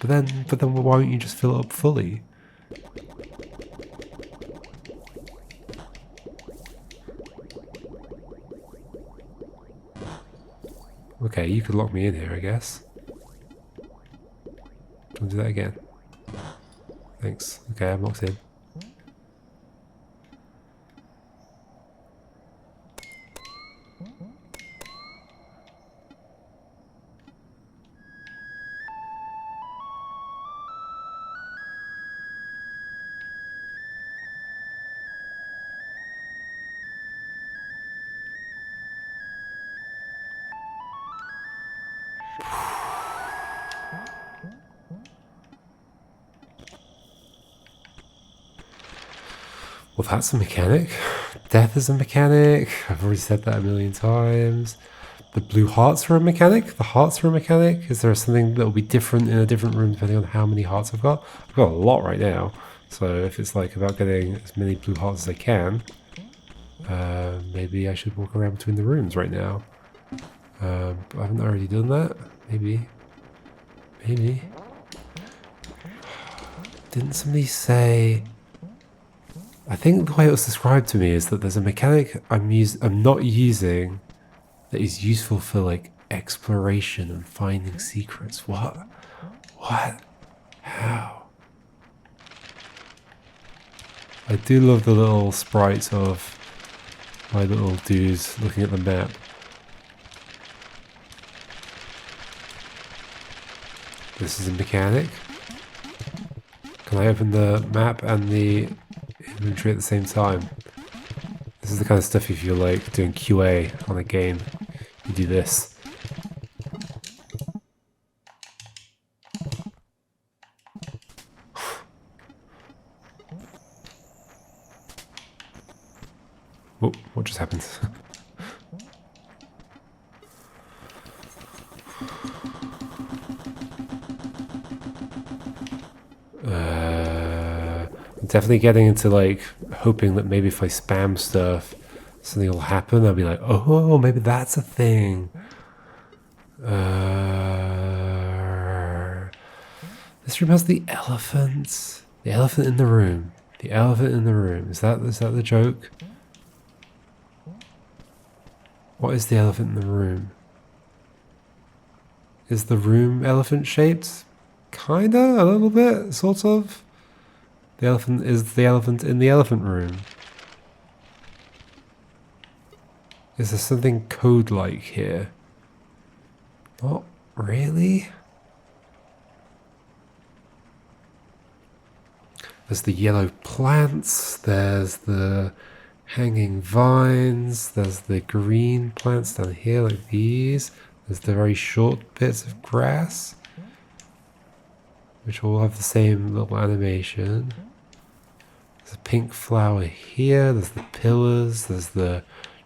then why don't you just fill it up fully? Okay, you could lock me in here, I guess. I'll do that again. Thanks. Okay, I'm locked in. Well, that's a mechanic. Death is a mechanic. I've already said that a million times. The blue hearts are a mechanic. The hearts are a mechanic. Is there something that will be different in a different room depending on how many hearts I've got? I've got a lot right now. So if it's like about getting as many blue hearts as I can, maybe I should walk around between the rooms right now. I haven't already done that. Maybe. Didn't somebody say... I think the way it was described to me is that there's a mechanic I'm not using that is useful for like exploration and finding secrets. What? How? I do love the little sprites of my little dudes looking at the map. This is a mechanic. Can I open the map and the inventory at the same time? This is the kind of stuff if you're like doing QA on a game, you do this. Whoa, what just happened? Definitely getting into like hoping that maybe if I spam stuff, something will happen. I'll be like, oh, maybe that's a thing. This room has the elephant. The elephant in the room. The elephant in the room. Is that the joke? What is the elephant in the room? Is the room elephant shaped? Kinda, a little bit, sort of. The elephant is the elephant in the elephant room. Is there something code-like here? Not really. There's the yellow plants, there's the hanging vines, there's the green plants down here like these. There's the very short bits of grass, which all have the same little animation. There's a pink flower here, there's the pillars, there's the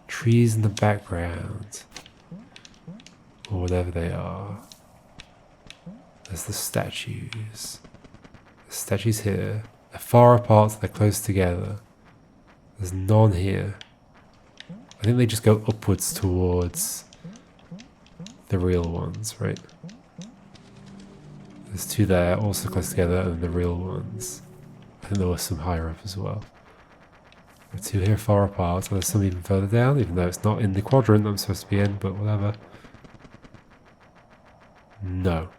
trees in the background, or whatever they are. There's the statues. The statues here. They're far apart, so they're close together. There's none here. I think they just go upwards towards the real ones, right? There's two there, also close together, and the real ones. I think there was some higher up as well. There are two here far apart, and there's some even further down, even though it's not in the quadrant I'm supposed to be in, but whatever. No.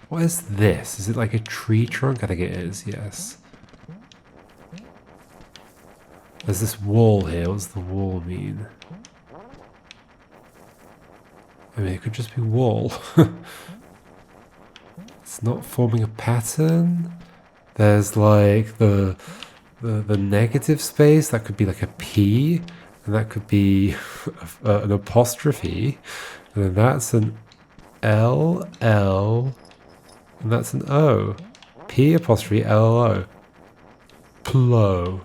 What is this? Is it like a tree trunk? I think it is, yes. There's this wall here. What does the wall mean? I mean, it could just be wall. It's not forming a pattern. There's like the negative space. That could be like a P. And that could be an apostrophe. And then that's an L. And that's an O. P apostrophe L-O. Plo.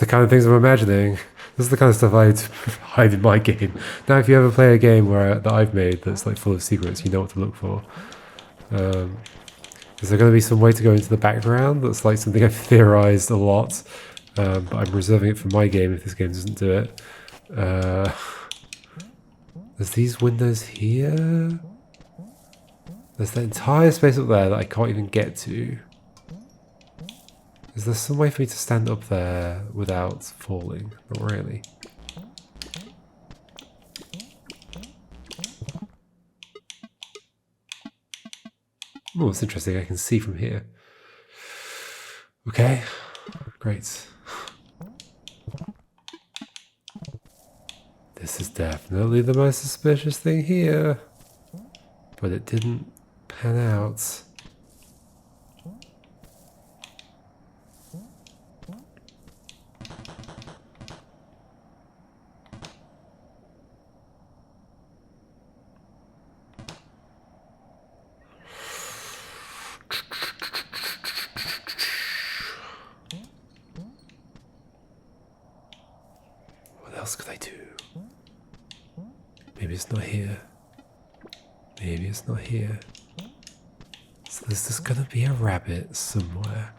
the kind of things I'm imagining. This is the kind of stuff I'd hide in my game. Now, if you ever play a game that I've made that's like full of secrets, you know what to look for. Is there going to be some way to go into the background? That's like something I've theorized a lot, but I'm reserving it for my game if this game doesn't do it. There's these windows here. There's that entire space up there that I can't even get to. Is there some way for me to stand up there without falling? Not really. Oh, it's interesting. I can see from here. Okay, great. This is definitely the most suspicious thing here. But it didn't pan out. What else could I do? Maybe it's not here. Maybe it's not here. So there's just gonna be a rabbit somewhere.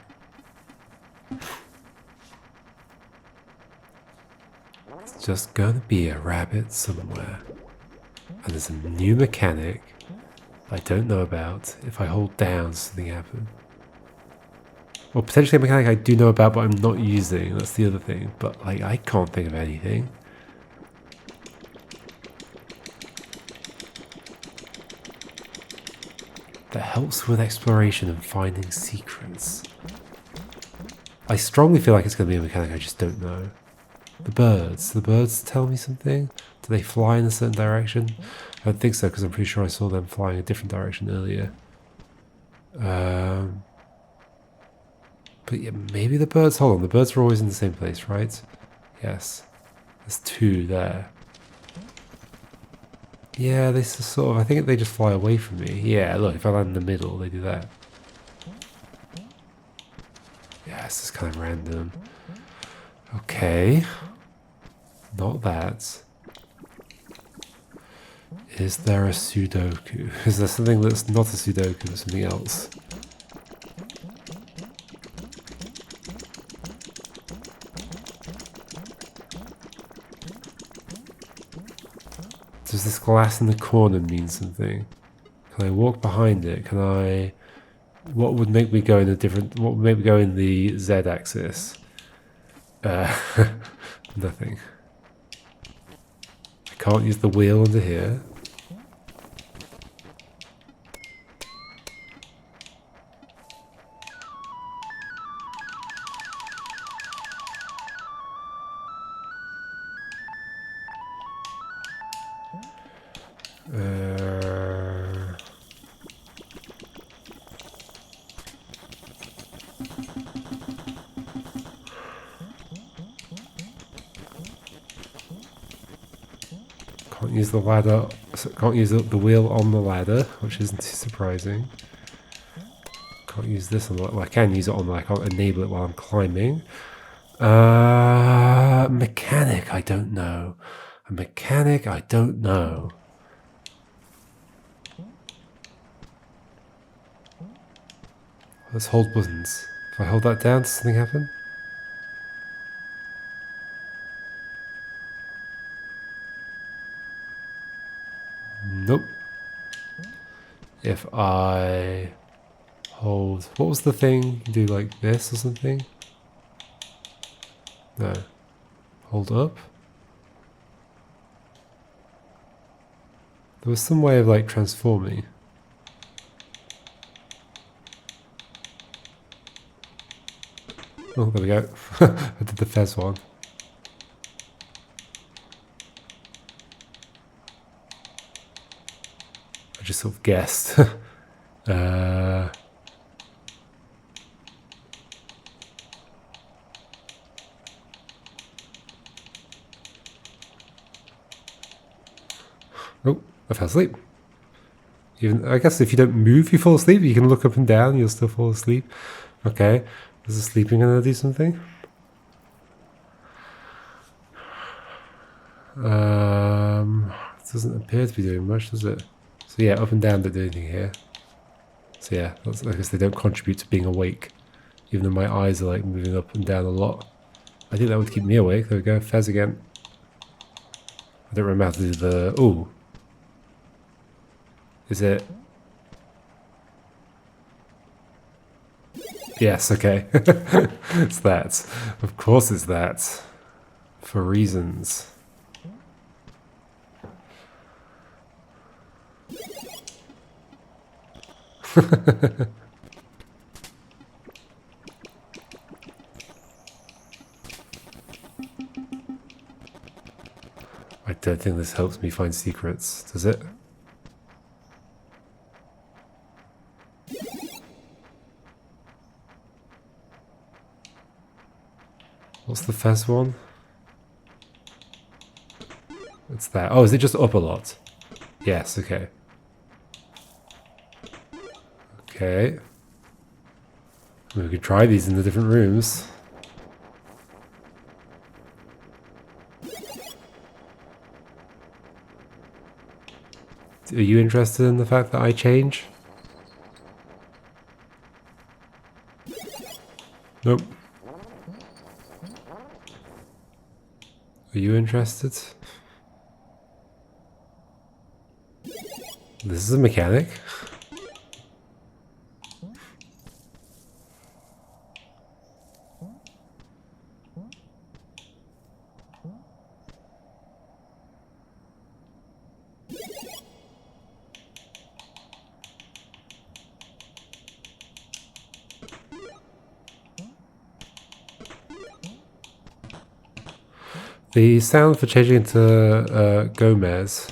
It's just gonna be a rabbit somewhere. And there's a new mechanic I don't know about. If I hold down, something happens. Well, potentially a mechanic I do know about, but I'm not using. That's the other thing. But like, I can't think of anything. That helps with exploration and finding secrets. I strongly feel like it's going to be a mechanic I just don't know. The birds tell me something? Do they fly in a certain direction? I don't think so, because I'm pretty sure I saw them flying a different direction earlier. But yeah, maybe the birds, hold on, the birds are always in the same place, right? Yes. There's two there. Yeah, they sort of, I think they just fly away from me. Yeah, look, if I land in the middle, they do that. Yeah, this is kind of random. Okay. Not that. Is there a Sudoku? Is there something that's not a Sudoku, but something else? Does this glass in the corner mean something? Can I walk behind it? Can I... What would make me go in a different... What would make me go in the Z-axis? Nothing. I can't use the wheel under here. Can't use the ladder, can't use the wheel on the ladder, which isn't too surprising. Can't use this on the, well, I can use it on the, I can't enable it while I'm climbing. Mechanic, I don't know. A mechanic, I don't know. Let's hold buttons. If I hold that down, does something happen? Nope. If I hold... What was the thing? You do like this or something? No. Hold up? There was some way of like transforming. Oh, there we go. I did the Fez one. I just sort of guessed. Oh, I fell asleep. Even, I guess if you don't move, you fall asleep. You can look up and down, you'll still fall asleep. Okay. Is the sleeping gonna do something? It doesn't appear to be doing much, does it? So yeah, up and down don't do anything here. So yeah, I guess they don't contribute to being awake. Even though my eyes are like moving up and down a lot. I think that would keep me awake. There we go, Fez again. I don't remember how to do the... Ooh. Is it... Yes, okay. It's that. Of course it's that. For reasons. I don't think this helps me find secrets, does it? What's the first one? It's that. Oh, is it just up a lot? Yes, okay. Okay. We could try these in the different rooms. Are you interested in the fact that I change? Nope. Are you interested? This is a mechanic. The sound for changing into Gomez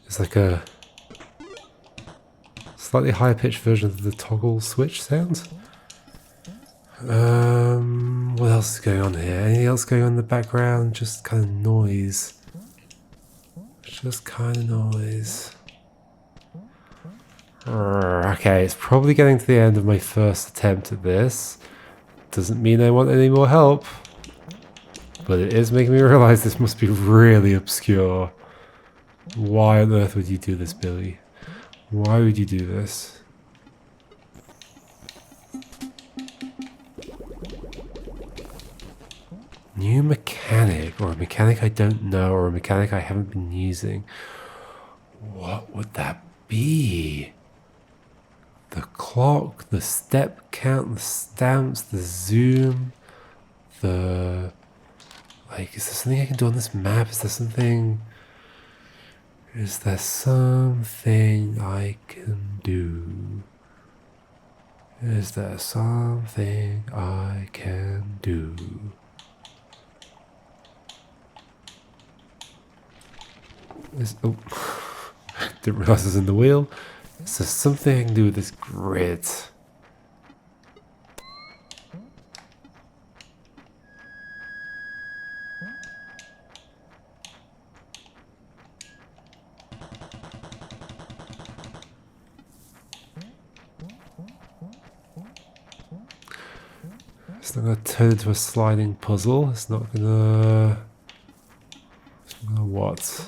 is like a slightly higher pitched version of the toggle switch sound. What else is going on here? Anything else going on in the background? Just kind of noise. Just kind of noise. Okay, it's probably getting to the end of my first attempt at this. Doesn't mean I want any more help. But it is making me realize this must be really obscure. Why on earth would you do this, Billy? Why would you do this? New mechanic, or a mechanic I don't know, or a mechanic I haven't been using. What would that be? The clock, the step count, the stamps, the zoom, the... Like, is there something I can do on this map? Is there something... Is there something I can do? Is there something I can do? Oh, didn't realize it was in the wheel. Is there something I can do with this grid? It's not going to turn into a sliding puzzle. It's not going to... What?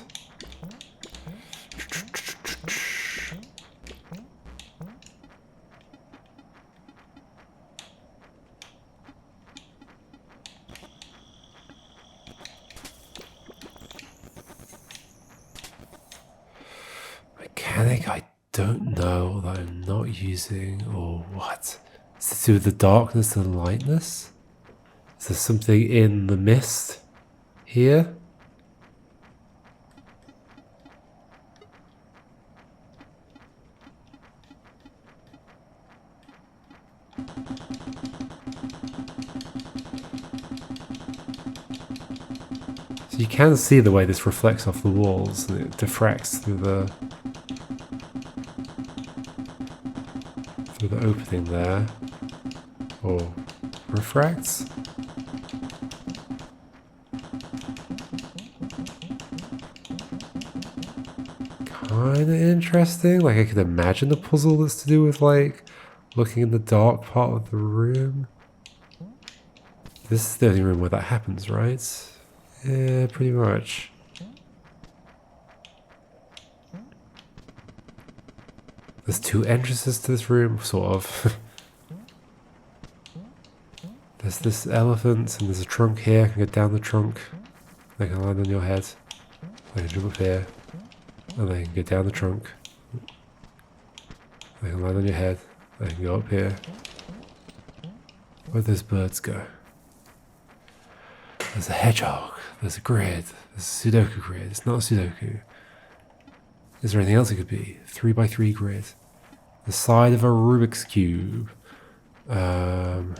Mechanic I don't know that I'm not using, or what? Is it to do with the darkness and lightness? Is there something in the mist here? So you can see the way this reflects off the walls and it diffracts through the opening there, or refracts. Kinda interesting. Like, I could imagine a puzzle that's to do with like looking in the dark part of the room. This is the only room where that happens, right? Yeah, pretty much. There's 2 entrances to this room, sort of. There's this elephant, and there's a trunk here. I can get down the trunk. They can land on your head. I can jump up here. And they can get down the trunk. They can land on your head. They can go up here. Where'd those birds go? There's a hedgehog. There's a grid. There's a Sudoku grid. It's not a Sudoku. Is there anything else it could be? 3x3 grid. The side of a Rubik's Cube. The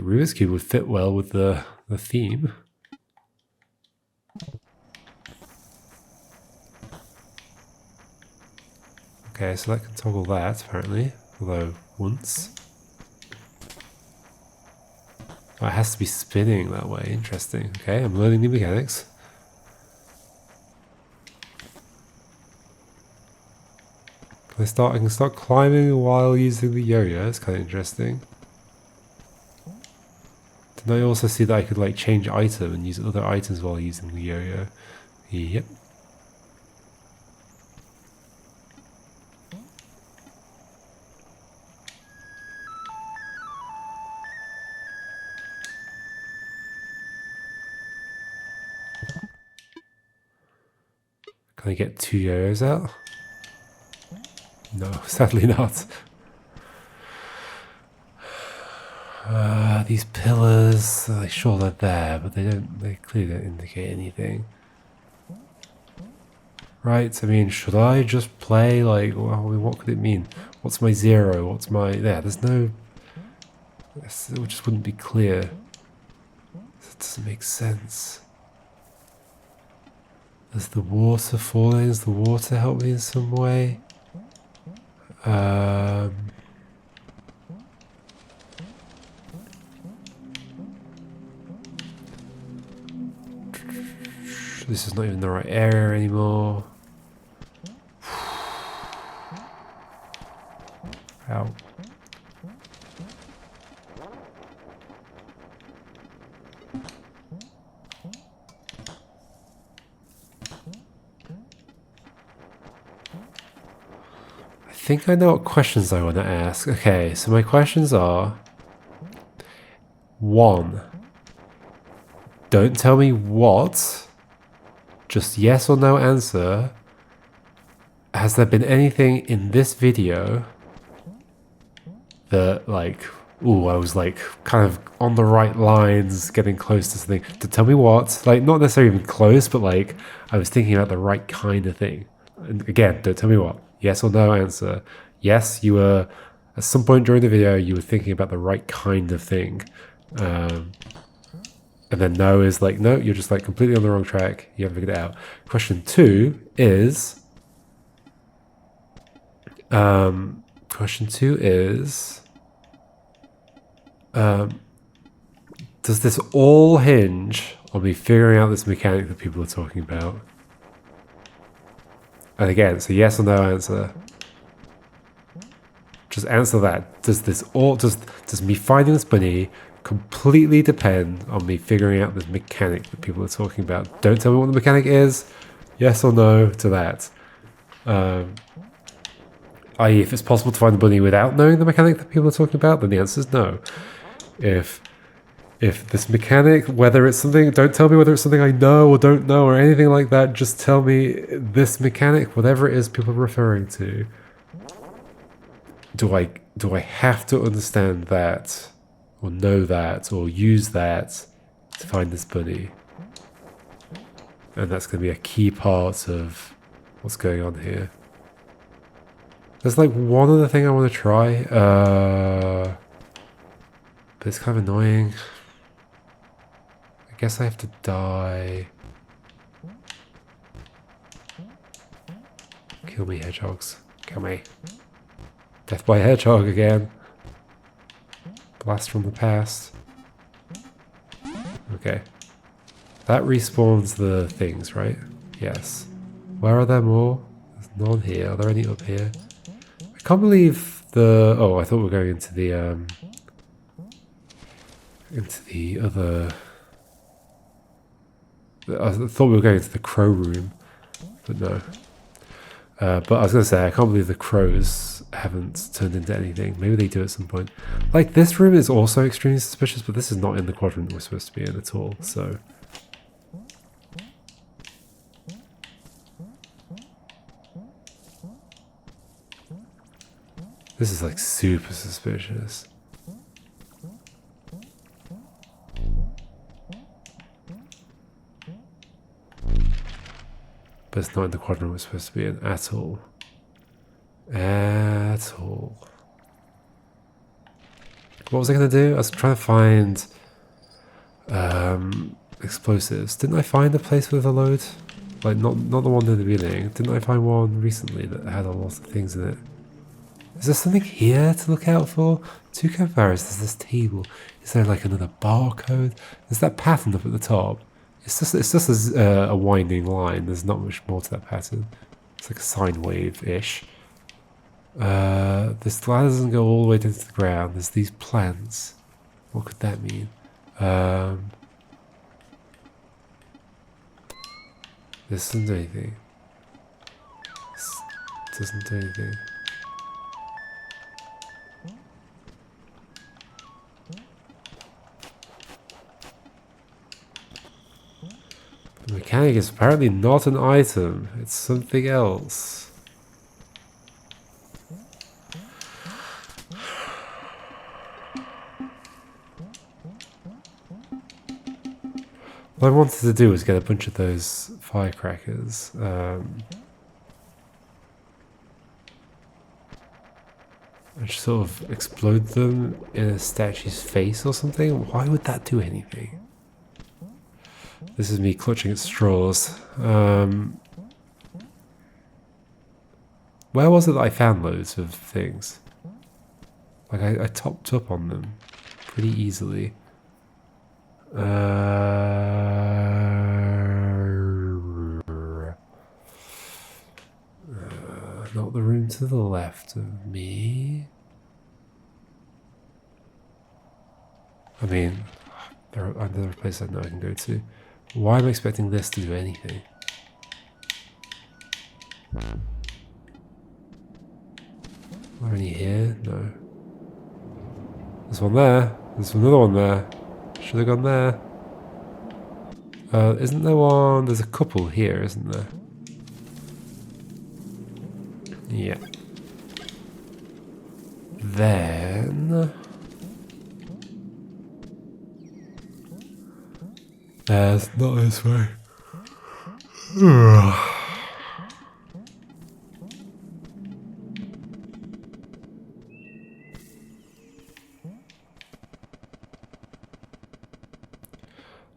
Rubik's Cube would fit well with the theme. Okay, so that can toggle that apparently, although once. Oh, it has to be spinning that way. Interesting. Okay, I'm learning new mechanics. I can start climbing while using the yo-yo. It's kind of interesting. Did I also see that I could like change item and use other items while using the yo-yo? Yep. Can I get 2 yo-yos out? No, sadly not. These pillars, sure they're there, but they clearly don't indicate anything. Right, I mean, should I just play, like, well, what could it mean? What's my 0? What's my, there's no, it just wouldn't be clear. It doesn't make sense. Does the water falling, does the water help me in some way? This is not even the right area anymore. Ow. I think I know what questions I want to ask. Okay, so my questions are: 1. Don't tell me what. Just yes or no answer. Has there been anything in this video that I was like kind of on the right lines, getting close to something? To tell me what, like not necessarily even close, but like I was thinking about the right kind of thing. And again, don't tell me what. Yes or no answer. Yes, you were at some point during the video, you were thinking about the right kind of thing. And then no is like, no, you're just like completely on the wrong track. You haven't figured it out. Question 2 is, does this all hinge on me figuring out this mechanic that people are talking about? And again, so yes or no answer. Just answer that. Does me finding this bunny completely depend on me figuring out this mechanic that people are talking about? Don't tell me what the mechanic is. Yes or no to that. I.e., if it's possible to find the bunny without knowing the mechanic that people are talking about, then the answer is no. If this mechanic, whether it's something, don't tell me whether it's something I know or don't know or anything like that. Just tell me this mechanic, whatever it is people are referring to. Do I have to understand that, or know that, or use that to find this bunny? And that's going to be a key part of what's going on here. There's like one other thing I want to try, but it's kind of annoying. I guess I have to die. Kill me, hedgehogs. Kill me. Death by hedgehog again. Blast from the past. Okay. That respawns the things, right? Yes. Where are there more? There's none here. Are there any up here? I can't believe Oh, I thought we were going into the other. I thought we were going to the crow room, but no. But I was going to say, I can't believe the crows haven't turned into anything. Maybe they do at some point. Like, this room is also extremely suspicious, but this is not in the quadrant we're supposed to be in at all, so... This is, like, super suspicious. But it's not in the quadrant we're supposed to be in at all. At all. What was I going to do? I was trying to find explosives. Didn't I find a place with a load? Like, not the one in the beginning. Didn't I find one recently that had a lot of things in it? Is there something here to look out for? 2 campfires, there's this table. Is there like another barcode? There's that pattern up at the top. It's just a winding line. There's not much more to that pattern. It's like a sine wave-ish. This ladder doesn't go all the way down to the ground. There's these plants. What could that mean? This doesn't do anything. This doesn't do anything. The mechanic is apparently not an item. It's something else. What I wanted to do was get a bunch of those firecrackers. And just sort of explode them in a statue's face or something. Why would that do anything? This is me clutching at straws. Where was it that I found loads of things? Like I topped up on them pretty easily. Not the room to the left of me. I mean, there are another place I know I can go to. Why am I expecting this to do anything? Are there any here? No. There's one there. There's another one there. Should have gone there. Isn't there one? There's a couple here, isn't there? Yeah. Then... it's not this way.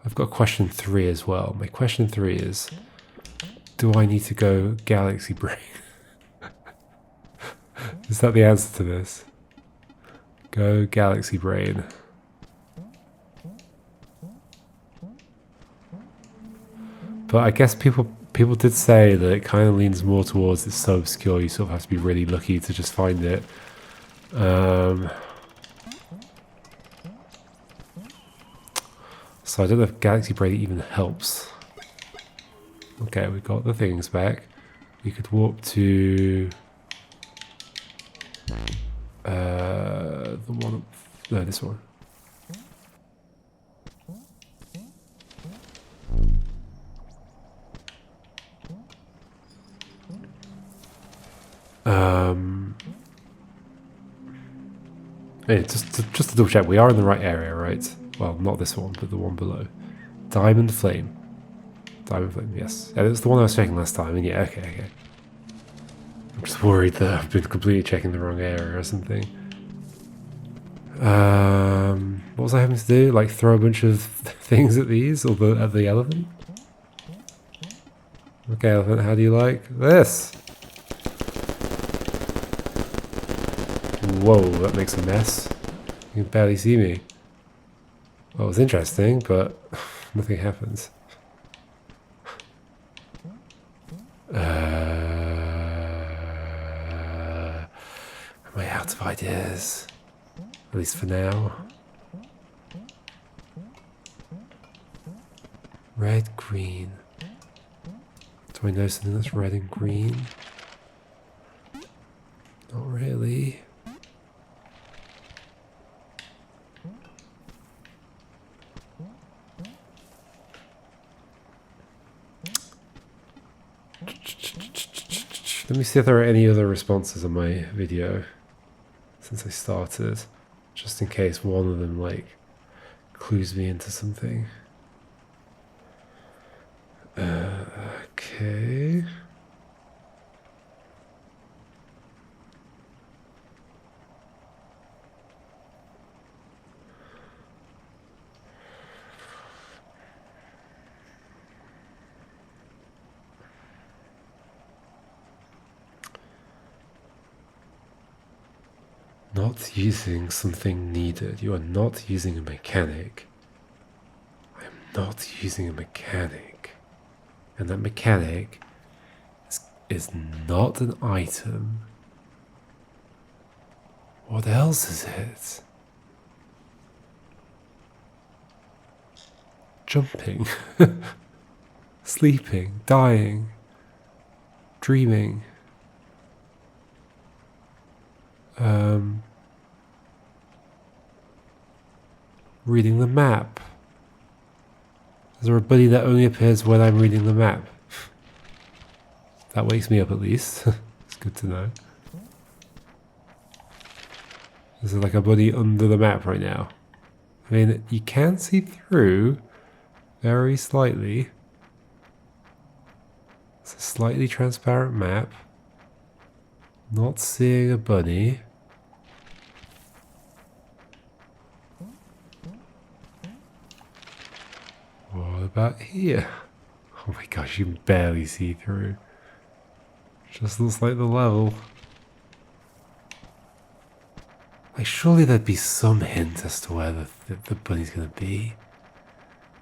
I've got question 3 as well. My question 3 is, do I need to go galaxy brain? Is that the answer to this? Go galaxy brain. But I guess people did say that it kind of leans more towards it's so obscure you sort of have to be really lucky to just find it. So I don't know if Galaxy Brain even helps. Okay, we got the things back. We could warp to the one. No, this one. Hey, just to double check, we are in the right area, right? Well, not this one, but the one below. Diamond Flame. Diamond Flame, yes. Yeah, that's the one I was checking last time, and yeah, okay. I'm just worried that I've been completely checking the wrong area or something. What was I having to do? Like throw a bunch of things at these, or at the elephant? Okay, elephant, how do you like this? Whoa, that makes a mess. You can barely see me. Well, it's interesting, but nothing happens. Am I out out of ideas. At least for now. Red, green. Do I know something that's red and green? Not really. Let me see if there are any other responses on my video since I started, just in case one of them like clues me into something. Okay. Not using something needed. You are not using a mechanic. I am not using a mechanic. And that mechanic is not an item. What else is it? Jumping. Sleeping. Dying. Dreaming. Reading the map. Is there a buddy that only appears when I'm reading the map? That wakes me up at least. It's good to know. Is there like a buddy under the map right now? I mean, you can see through very slightly. It's a slightly transparent map. Not seeing a bunny. What about here? Oh my gosh, you can barely see through. Just looks like the level. Like, surely there'd be some hint as to where the bunny's gonna be.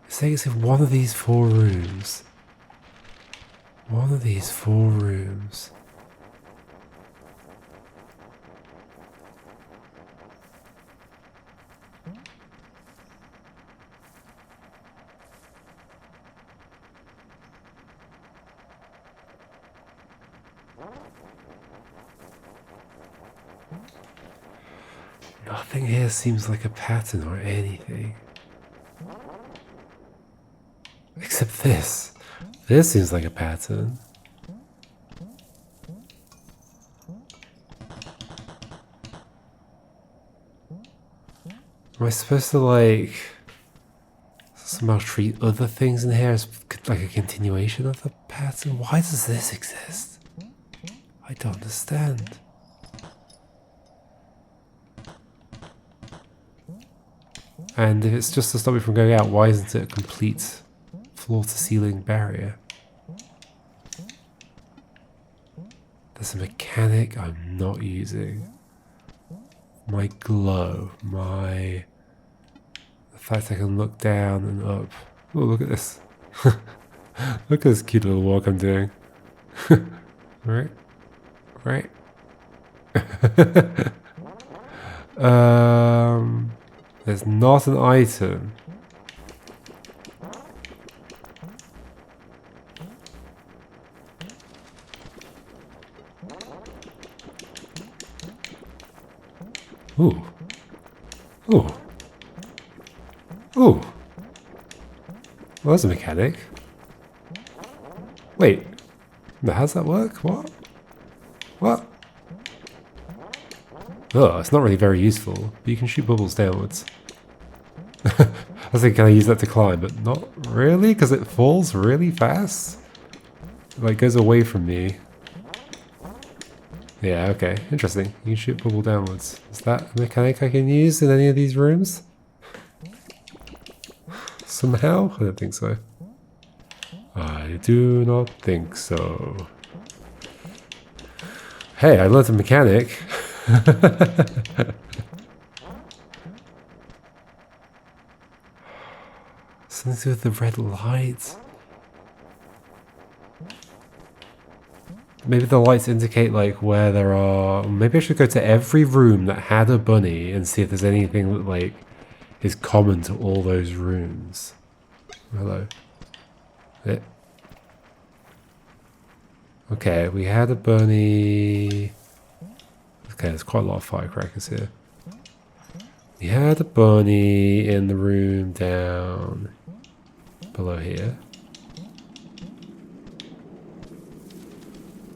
It's saying it's in one of these 4 rooms. One of these 4 rooms. Nothing here seems like a pattern or anything. Except this. This seems like a pattern. Am I supposed to like somehow treat other things in here as like a continuation of the pattern? Why does this exist? I don't understand. And if it's just to stop me from going out, why isn't it a complete floor-to-ceiling barrier? There's a mechanic I'm not using. My glow, the fact I can look down and up. Oh, look at this. Look at this cute little walk I'm doing. Right? Right? There's not an item. Ooh. Ooh. Ooh. Well, that's a mechanic. Wait. Now, how's that work? What? What? Oh, it's not really very useful. But you can shoot bubbles downwards. I was thinking, can I use that to climb? But not really, because it falls really fast. It like goes away from me. Yeah, okay. Interesting. You can shoot bubble downwards. Is that a mechanic I can use in any of these rooms? Somehow? I don't think so. I do not think so. Hey, I learned a mechanic. Something to do with the red light. Maybe the lights indicate like where there are. Maybe I should go to every room that had a bunny and see if there's anything that like is common to all those rooms. Hello. Okay, we had a bunny. Okay, there's quite a lot of firecrackers here. We had a bunny in the room down below here.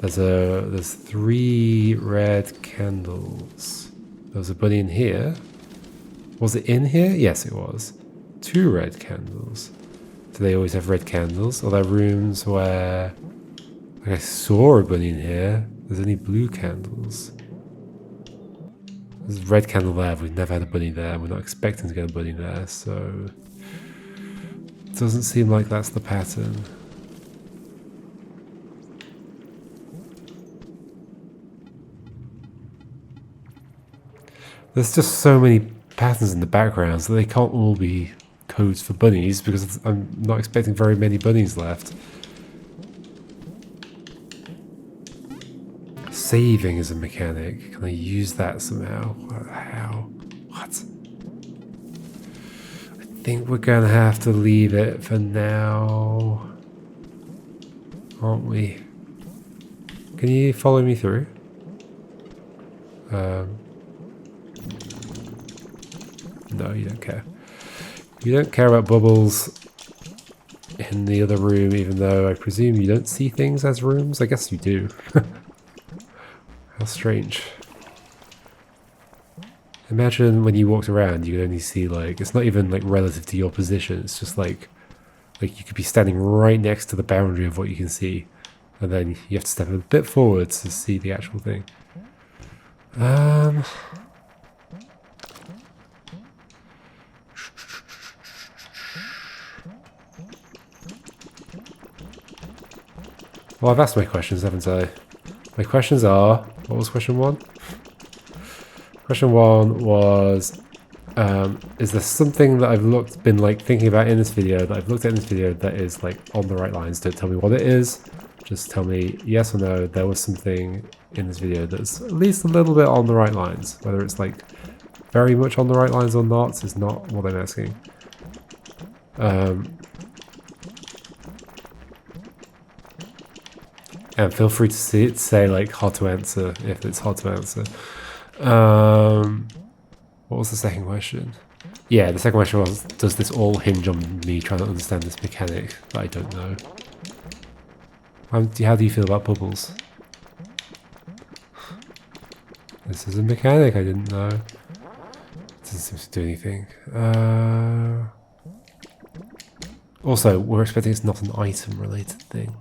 There's 3 red candles. There was a bunny in here. Was it in here? Yes, it was. 2 red candles. Do they always have red candles? Are there rooms where like I saw a bunny in here? There's only blue candles. There's a red candle there. We've never had a bunny there. We're not expecting to get a bunny there, so it doesn't seem like that's the pattern. There's just so many patterns in the background, so they can't all be codes for bunnies because I'm not expecting very many bunnies left. Saving is a mechanic. Can I use that somehow? How? What? I think we're gonna have to leave it for now, aren't we? Can you follow me through? No, you don't care. You don't care about bubbles in the other room, even though I presume you don't see things as rooms. I guess you do. How strange. Imagine when you walked around, you could only see like, it's not even like relative to your position. It's just like you could be standing right next to the boundary of what you can see. And then you have to step a bit forward to see the actual thing. Well, I've asked my questions, haven't I? My questions are, what was question 1? Question 1 was, is there something that I've been like thinking about in this video that I've looked at in this video that is like on the right lines? Don't tell me what it is. Just tell me yes or no. There was something in this video that's at least a little bit on the right lines. Whether it's like very much on the right lines or not is not what I'm asking. And feel free to say like hard to answer if it's hard to answer. What was the second question? Yeah, the second question was, does this all hinge on me trying to understand this mechanic that I don't know? How do you feel about bubbles? This is a mechanic I didn't know. It doesn't seem to do anything. Also, we're expecting it's not an item related thing.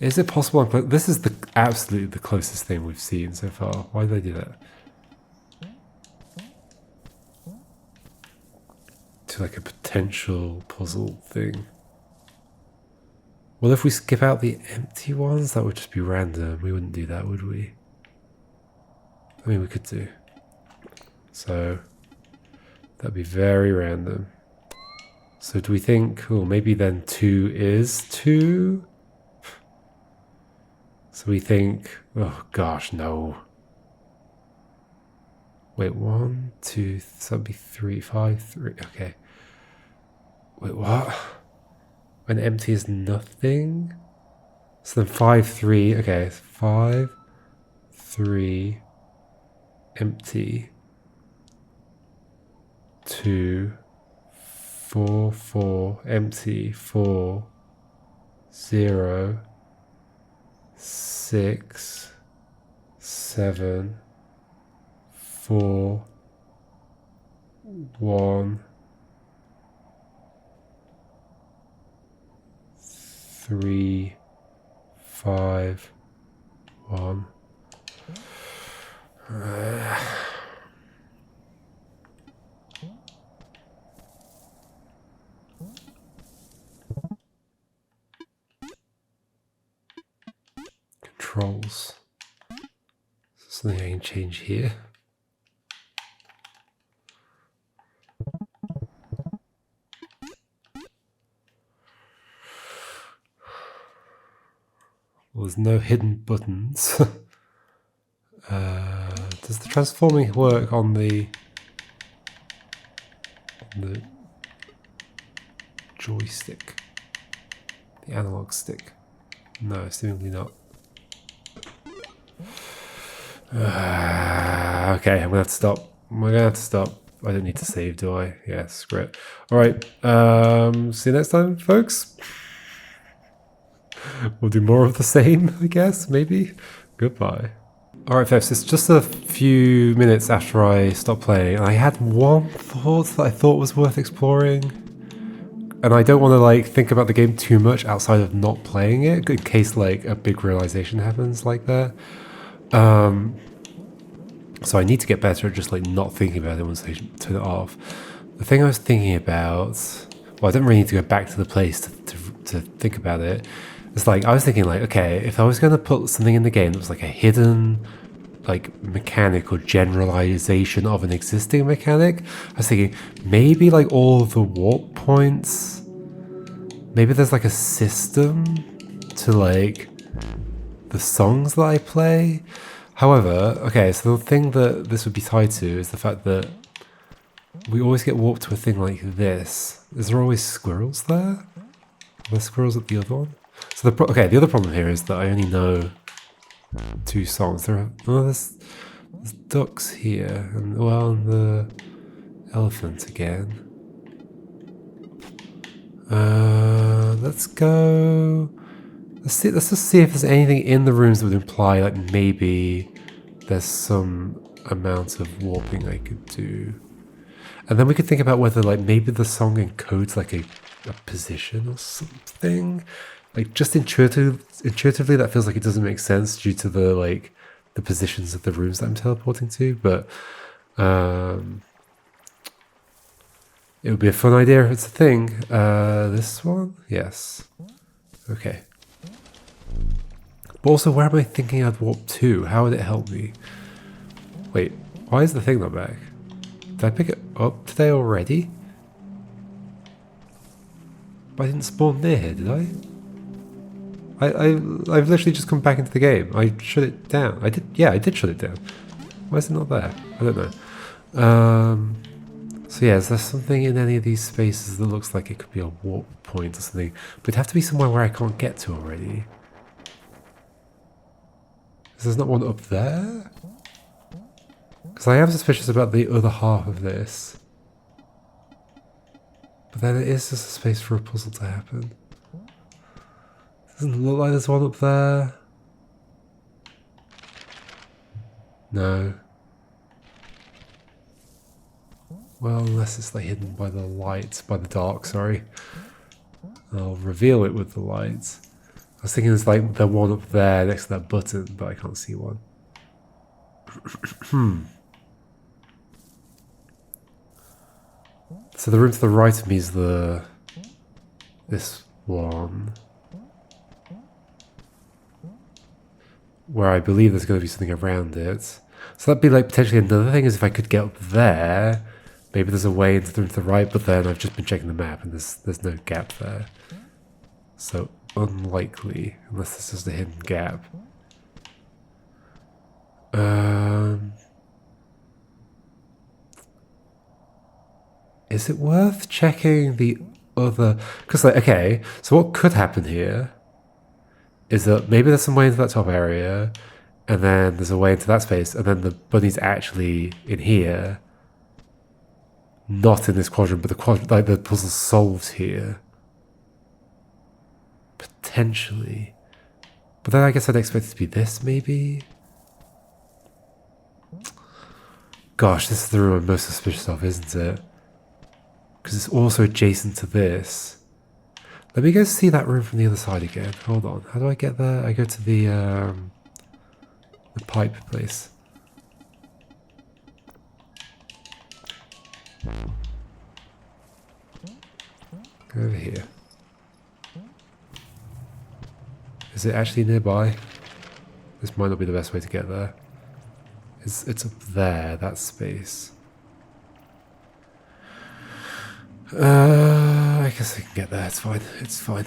Is it possible? This is absolutely the closest thing we've seen so far. Why did they do that? To like a potential puzzle thing. Well, if we skip out the empty ones, that would just be random. We wouldn't do that, would we? I mean, we could do. So, that'd be very random. So do we think, oh, maybe then 2 is 2? So we think, oh gosh, no. Wait, 1, 2, so that'd be 3, 5, 3, okay. Wait, what? When empty is nothing? So then 5, 3, okay, 5, 3, empty, 2, 4, 4, empty, 4, 0, 6, 7, 4, 1, 3, 5, 1. Controls. Something I can change here. Well, there's no hidden buttons. Does the transforming work on the joystick? The analog stick? No, seemingly not. Okay, I'm gonna have to stop. We're gonna have to stop. I don't need to save, do I? Yeah, screw it. Alright, see you next time, folks. We'll do more of the same, I guess, maybe. Goodbye. Alright, folks, it's just a few minutes after I stopped playing, and I had one thought that I thought was worth exploring. And I don't want to like think about the game too much outside of not playing it, in case like a big realization happens like that. So I need to get better at just like not thinking about it once I turn it off. The thing I was thinking about, well, I didn't really need to go back to the place to think about it. It's like I was thinking like, okay, if I was going to put something in the game that was like a hidden like mechanic or generalization of an existing mechanic, I was thinking maybe like all of the warp points, maybe there's like a system to like the songs that I play. However, okay, so the thing that this would be tied to is the fact that we always get warped to a thing like this. Is there always squirrels there? Are there squirrels at the other one? So the other problem here is that I only know 2 songs. There's ducks here, and well, and the elephant again. Let's go. Let's just see if there's anything in the rooms that would imply like maybe there's some amount of warping I could do. And then we could think about whether like maybe the song encodes like a position or something. Like just intuitively that feels like it doesn't make sense due to the like the positions of the rooms that I'm teleporting to, but it would be a fun idea if it's a thing. This one? Yes. Okay. But also, where am I thinking I'd warp to? How would it help me? Wait, why is the thing not back? Did I pick it up today already? But I didn't spawn near here, did I? I've literally just come back into the game. I shut it down. I did shut it down. Why is it not there? I don't know. So yeah, is there something in any of these spaces that looks like it could be a warp point or something? But it'd have to be somewhere where I can't get to already. There's not one up there? Because I am suspicious about the other half of this. But then it is just a space for a puzzle to happen. Doesn't look like there's one up there. No. Well, unless it's like hidden by the light, by the dark, sorry. I'll reveal it with the light. I was thinking there's like the one up there next to that button, but I can't see one. So the room to the right of me is this one. Where I believe there's going to be something around it. So that'd be like potentially another thing is if I could get up there, maybe there's a way into the room to the right, but then I've just been checking the map and there's no gap there. So unlikely, unless this is a hidden gap. Is it worth checking the other? Because like, okay, so what could happen here is that maybe there's some way into that top area, and then there's a way into that space, and then the bunny's actually in here, not in this quadrant, but the quadrant, like the puzzle's solved here. Potentially. But then I guess I'd expect it to be this, maybe? Gosh, this is the room I'm most suspicious of, isn't it? Because it's also adjacent to this. Let me go see that room from the other side again. Hold on. How do I get there? I go to the pipe place. Go over here. Is it actually nearby? This might not be the best way to get there. It's up there, that space. I guess I can get there, it's fine. It's fine.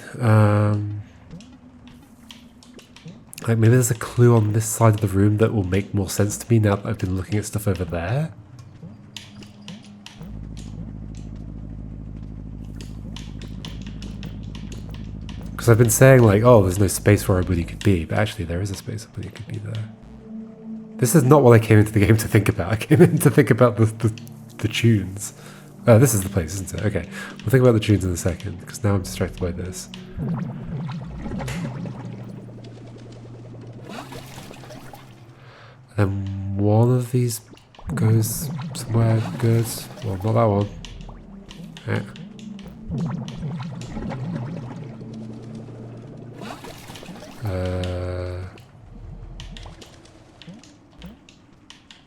Like maybe there's a clue on this side of the room that will make more sense to me now that I've been looking at stuff over there. Because I've been saying like, oh, there's no space where everybody could be, but actually there is a space where everybody could be there. This is not what I came into the game to think about. I came in to think about the tunes. This is the place, isn't it? Okay, we'll think about the tunes in a second, because now I'm distracted by this. And one of these goes somewhere good. Well, not that one. Yeah.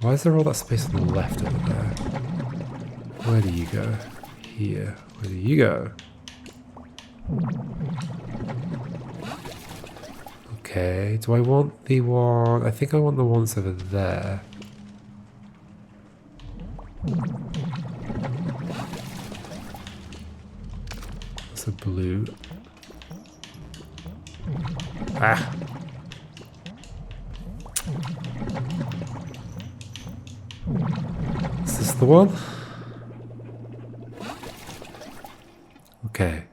Why is there all that space on the left over there? Where do you go? Here. Where do you go? Okay, do I want the one... I think I want the ones over there. That's a blue. Ah! Is this the one? Okay.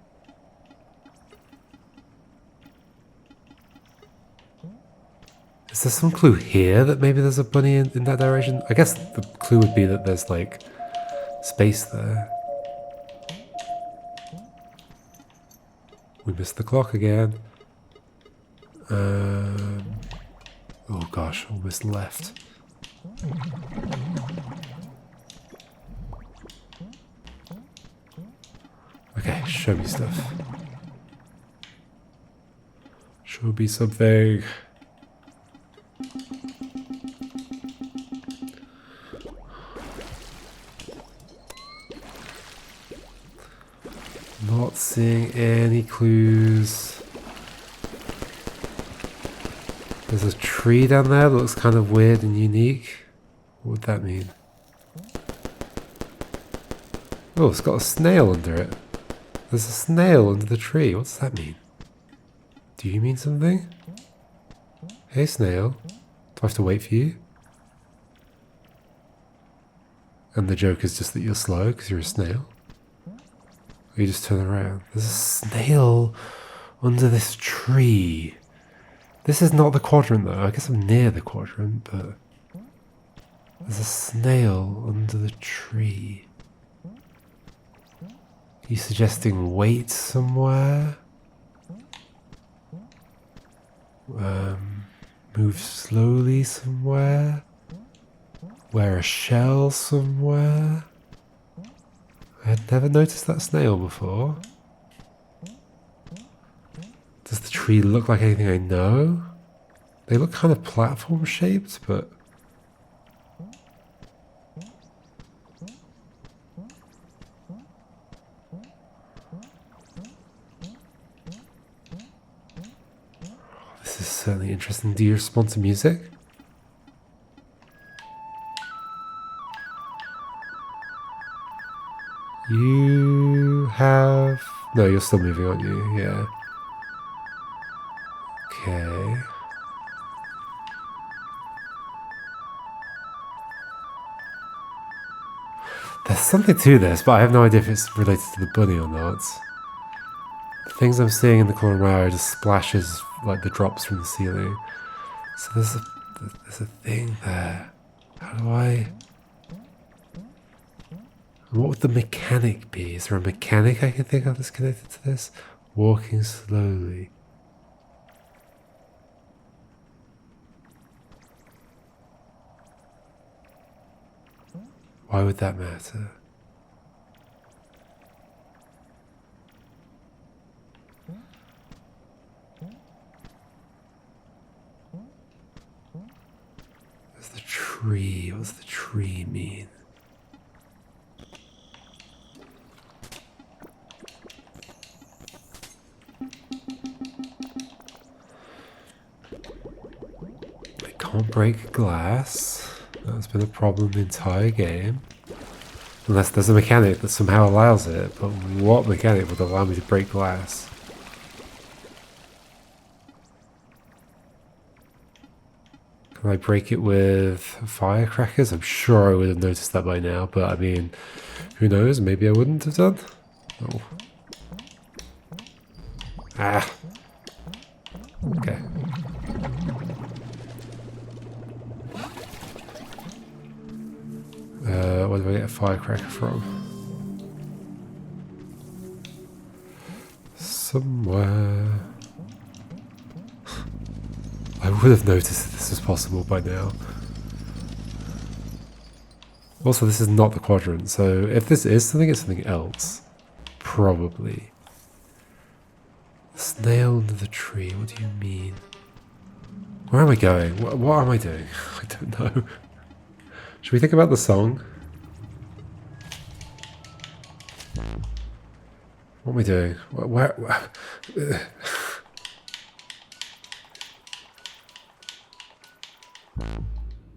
Is there some clue here that maybe there's a bunny in that direction? I guess the clue would be that there's like space there. We missed the clock again. Oh gosh, almost left. Okay, show me stuff. Show me something. Not seeing any clues. There's a tree down there that looks kind of weird and unique. What would that mean? Oh, it's got a snail under it. There's a snail under the tree. What does that mean? Do you mean something? Hey, snail. Do I have to wait for you? And the joke is just that you're slow because you're a snail? Or you just turn around. There's a snail under this tree. This is not the quadrant though. I guess I'm near the quadrant, but there's a snail under the tree. Are you suggesting wait somewhere? Move slowly somewhere? Wear a shell somewhere? I had never noticed that snail before. Does the tree look like anything I know? They look kind of platform shaped, but... This is certainly interesting. Do you respond to music? You have... No, you're still moving, aren't you? Yeah. Okay. There's something to this, but I have no idea if it's related to the bunny or not. The things I'm seeing in the corner are just splashes, like the drops from the ceiling. So there's a thing there. How do I... What would the mechanic be? Is there a mechanic I can think of that's connected to this? Walking slowly. Why would that matter? There's the tree. What does the tree mean? I can't break glass. That's been a problem the entire game. Unless there's a mechanic that somehow allows it, but what mechanic would allow me to break glass? Can I break it with firecrackers? I'm sure I would have noticed that by now, but I mean, who knows? Maybe I wouldn't have done. Oh. Ah. Okay. Where do I get a firecracker from? Somewhere. I would have noticed that this was possible by now. Also, this is not the quadrant, so if this is something, it's something else. Probably. Snail under the tree, what do you mean? Where am I going? What am I doing? I don't know. Should we think about the song? What am I doing? Where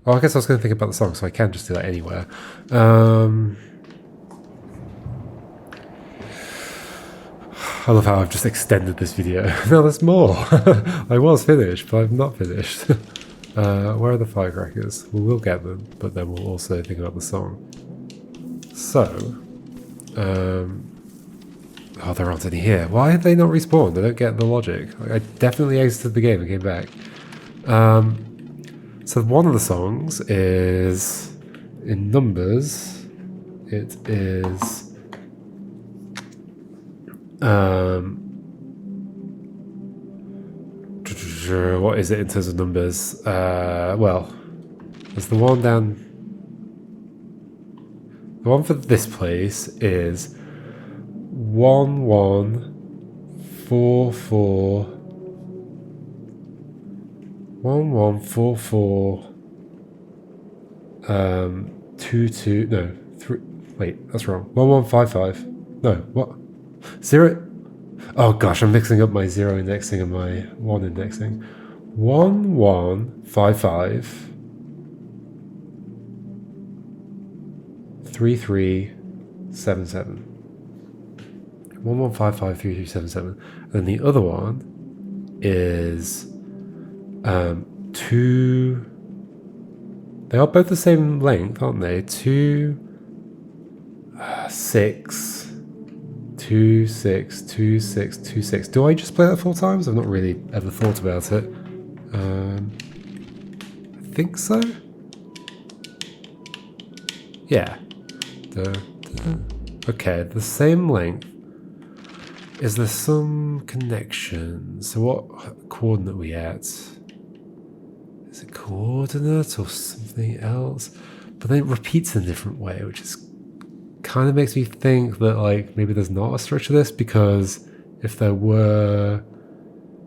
Oh, I guess I was going to think about the song, so I can just do that anywhere. I love how I've just extended this video. No, there's more. I was finished, but I'm not finished. Where are the firecrackers? Well, we'll get them, but then we'll also think about the song. So, oh, there aren't any here. Why have they not respawned? I don't get the logic. I definitely exited the game and came back. So one of the songs is in numbers. It is what is it in terms of numbers? Well, there's the one down. The one for this place is 1144. 1144 22 no 3 wait, that's wrong. 1155. No, what? 0. Oh gosh, I'm mixing up my 0 indexing and my 1 indexing. 1155 3377. 1155 3377. And then the other one is 2. They are both the same length, aren't they? 2 6 2 6 2 6 2 6. Do I just play that 4 times? I've not really ever thought about it. I think so. Yeah. Okay, the same length. Is there some connection? So what coordinate are we at? Is it coordinate or something else? But then it repeats in a different way, which is kind of makes me think that like maybe there's not a structure to this, because if there were,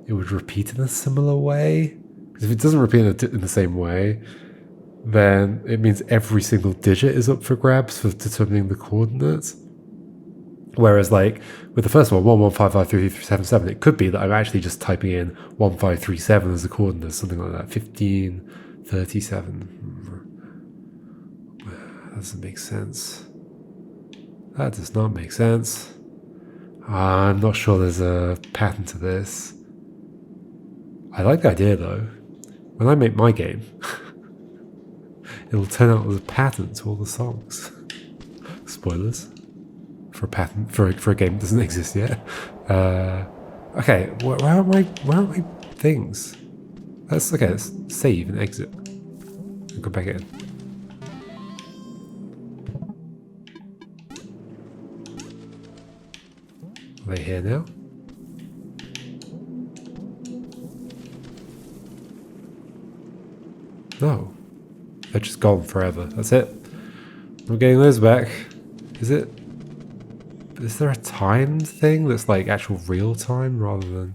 it would repeat in a similar way. Because if it doesn't repeat in the same way, then it means every single digit is up for grabs for determining the coordinates. Whereas like with the first one, 11553377, it could be that I'm actually just typing in 1537 as the coordinates, something like that. 1537. That doesn't make sense. That does not make sense. I'm not sure there's a pattern to this. I like the idea though. When I make my game, it'll turn out as a pattern to all the songs. Spoilers. For a pattern for a game that doesn't exist yet. Okay, where are my things? Let's save and exit. And go back in. Are they here now? No. They're just gone forever. That's it. I'm getting those back. Is it? Is there a timed thing that's like actual real time rather than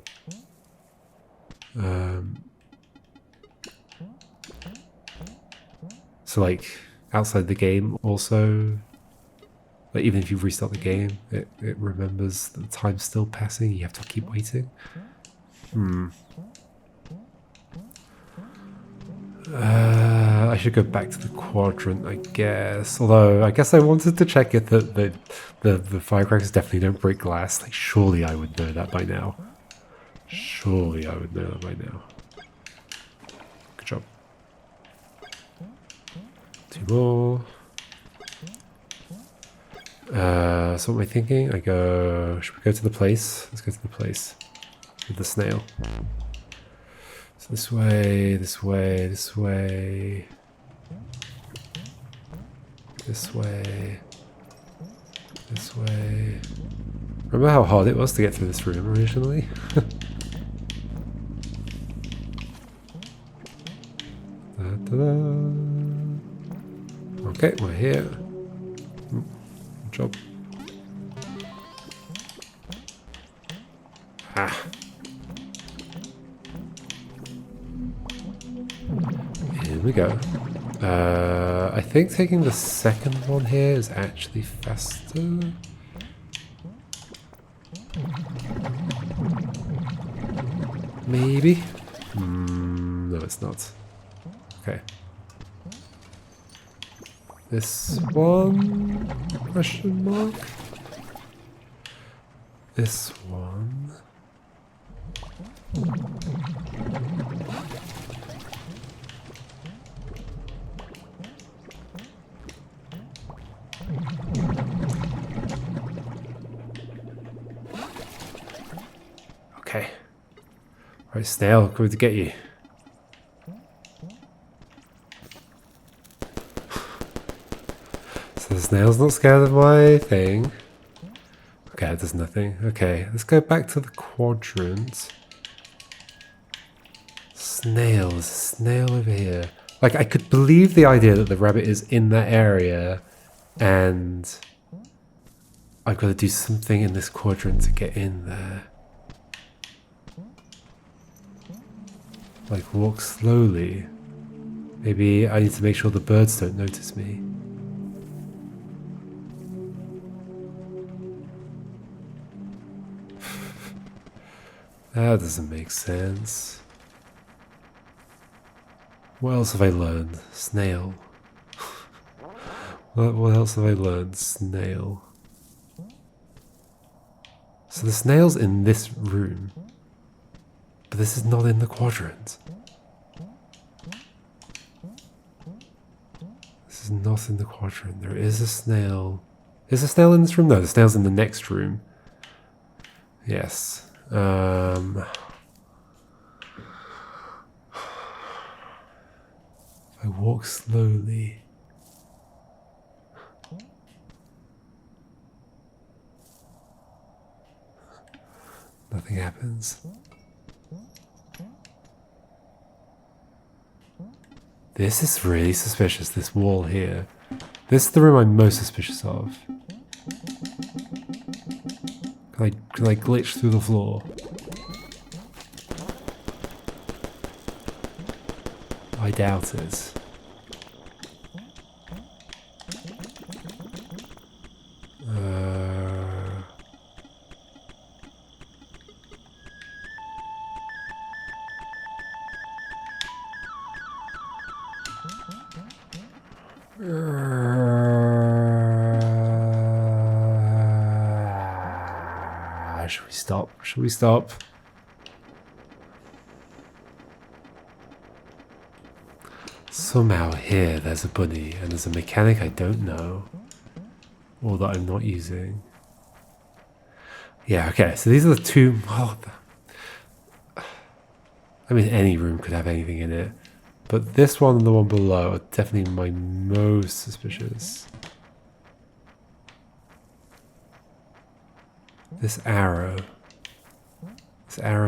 so like outside the game also, like even if you restart the game, it remembers that the time's still passing, you have to keep waiting? I should go back to the quadrant, I guess. Although, I guess I wanted to check if the firecrackers definitely don't break glass. Like, surely I would know that by now. Surely I would know that by now. Good job. 2 more. So what am I thinking? Should we go to the place? Let's go to the place with the snail. So this way, this way, this way. This way. This way. Remember how hard it was to get through this room originally? Okay, we're here. Good job. Ah. Here we go. I think taking the second one here is actually faster. Maybe? No, it's not. Okay. This one? Question mark? This one? Okay. Right, snail, coming to get you. So the snail's not scared of my thing. Okay, it does nothing. Okay, let's go back to the quadrant. Snails, snail over here. Like, I could believe the idea that the rabbit is in that area and I've got to do something in this quadrant to get in there. Like, walk slowly. Maybe I need to make sure the birds don't notice me. That doesn't make sense. What else have I learned? Snail. What else have I learned? Snail. So the snail's in this room. But this is not in the quadrant. This is not in the quadrant. There is a snail. Is a snail in this room? No, the snail's in the next room. Yes. If I walk slowly. Nothing happens. This is really suspicious, this wall here. This is the room I'm most suspicious of. Can I glitch through the floor? I doubt it. Should we stop? Should we stop? Somehow here there's a bunny and there's a mechanic I don't know. Or that I'm not using. Yeah, okay, so these are the two... Oh, I mean, any room could have anything in it. But this one and the one below are definitely my most suspicious. This arrow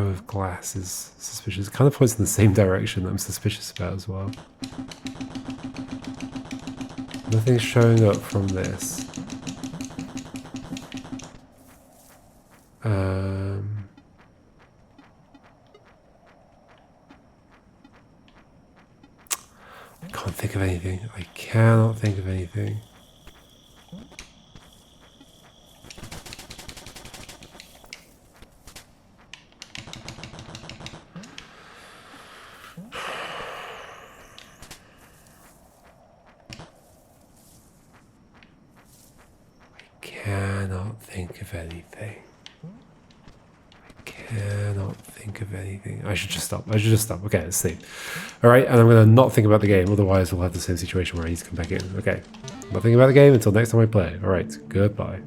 of glass is suspicious. It kind of points in the same direction that I'm suspicious about as well. Nothing's showing up from this. I can't think of anything. I cannot think of anything. Cannot think of anything. I cannot think of anything. I should just stop. I should just stop. Okay, let's sleep. All right, and I'm going to not think about the game. Otherwise, we'll have the same situation where I need to come back in. Okay, not thinking about the game until next time I play. All right, goodbye.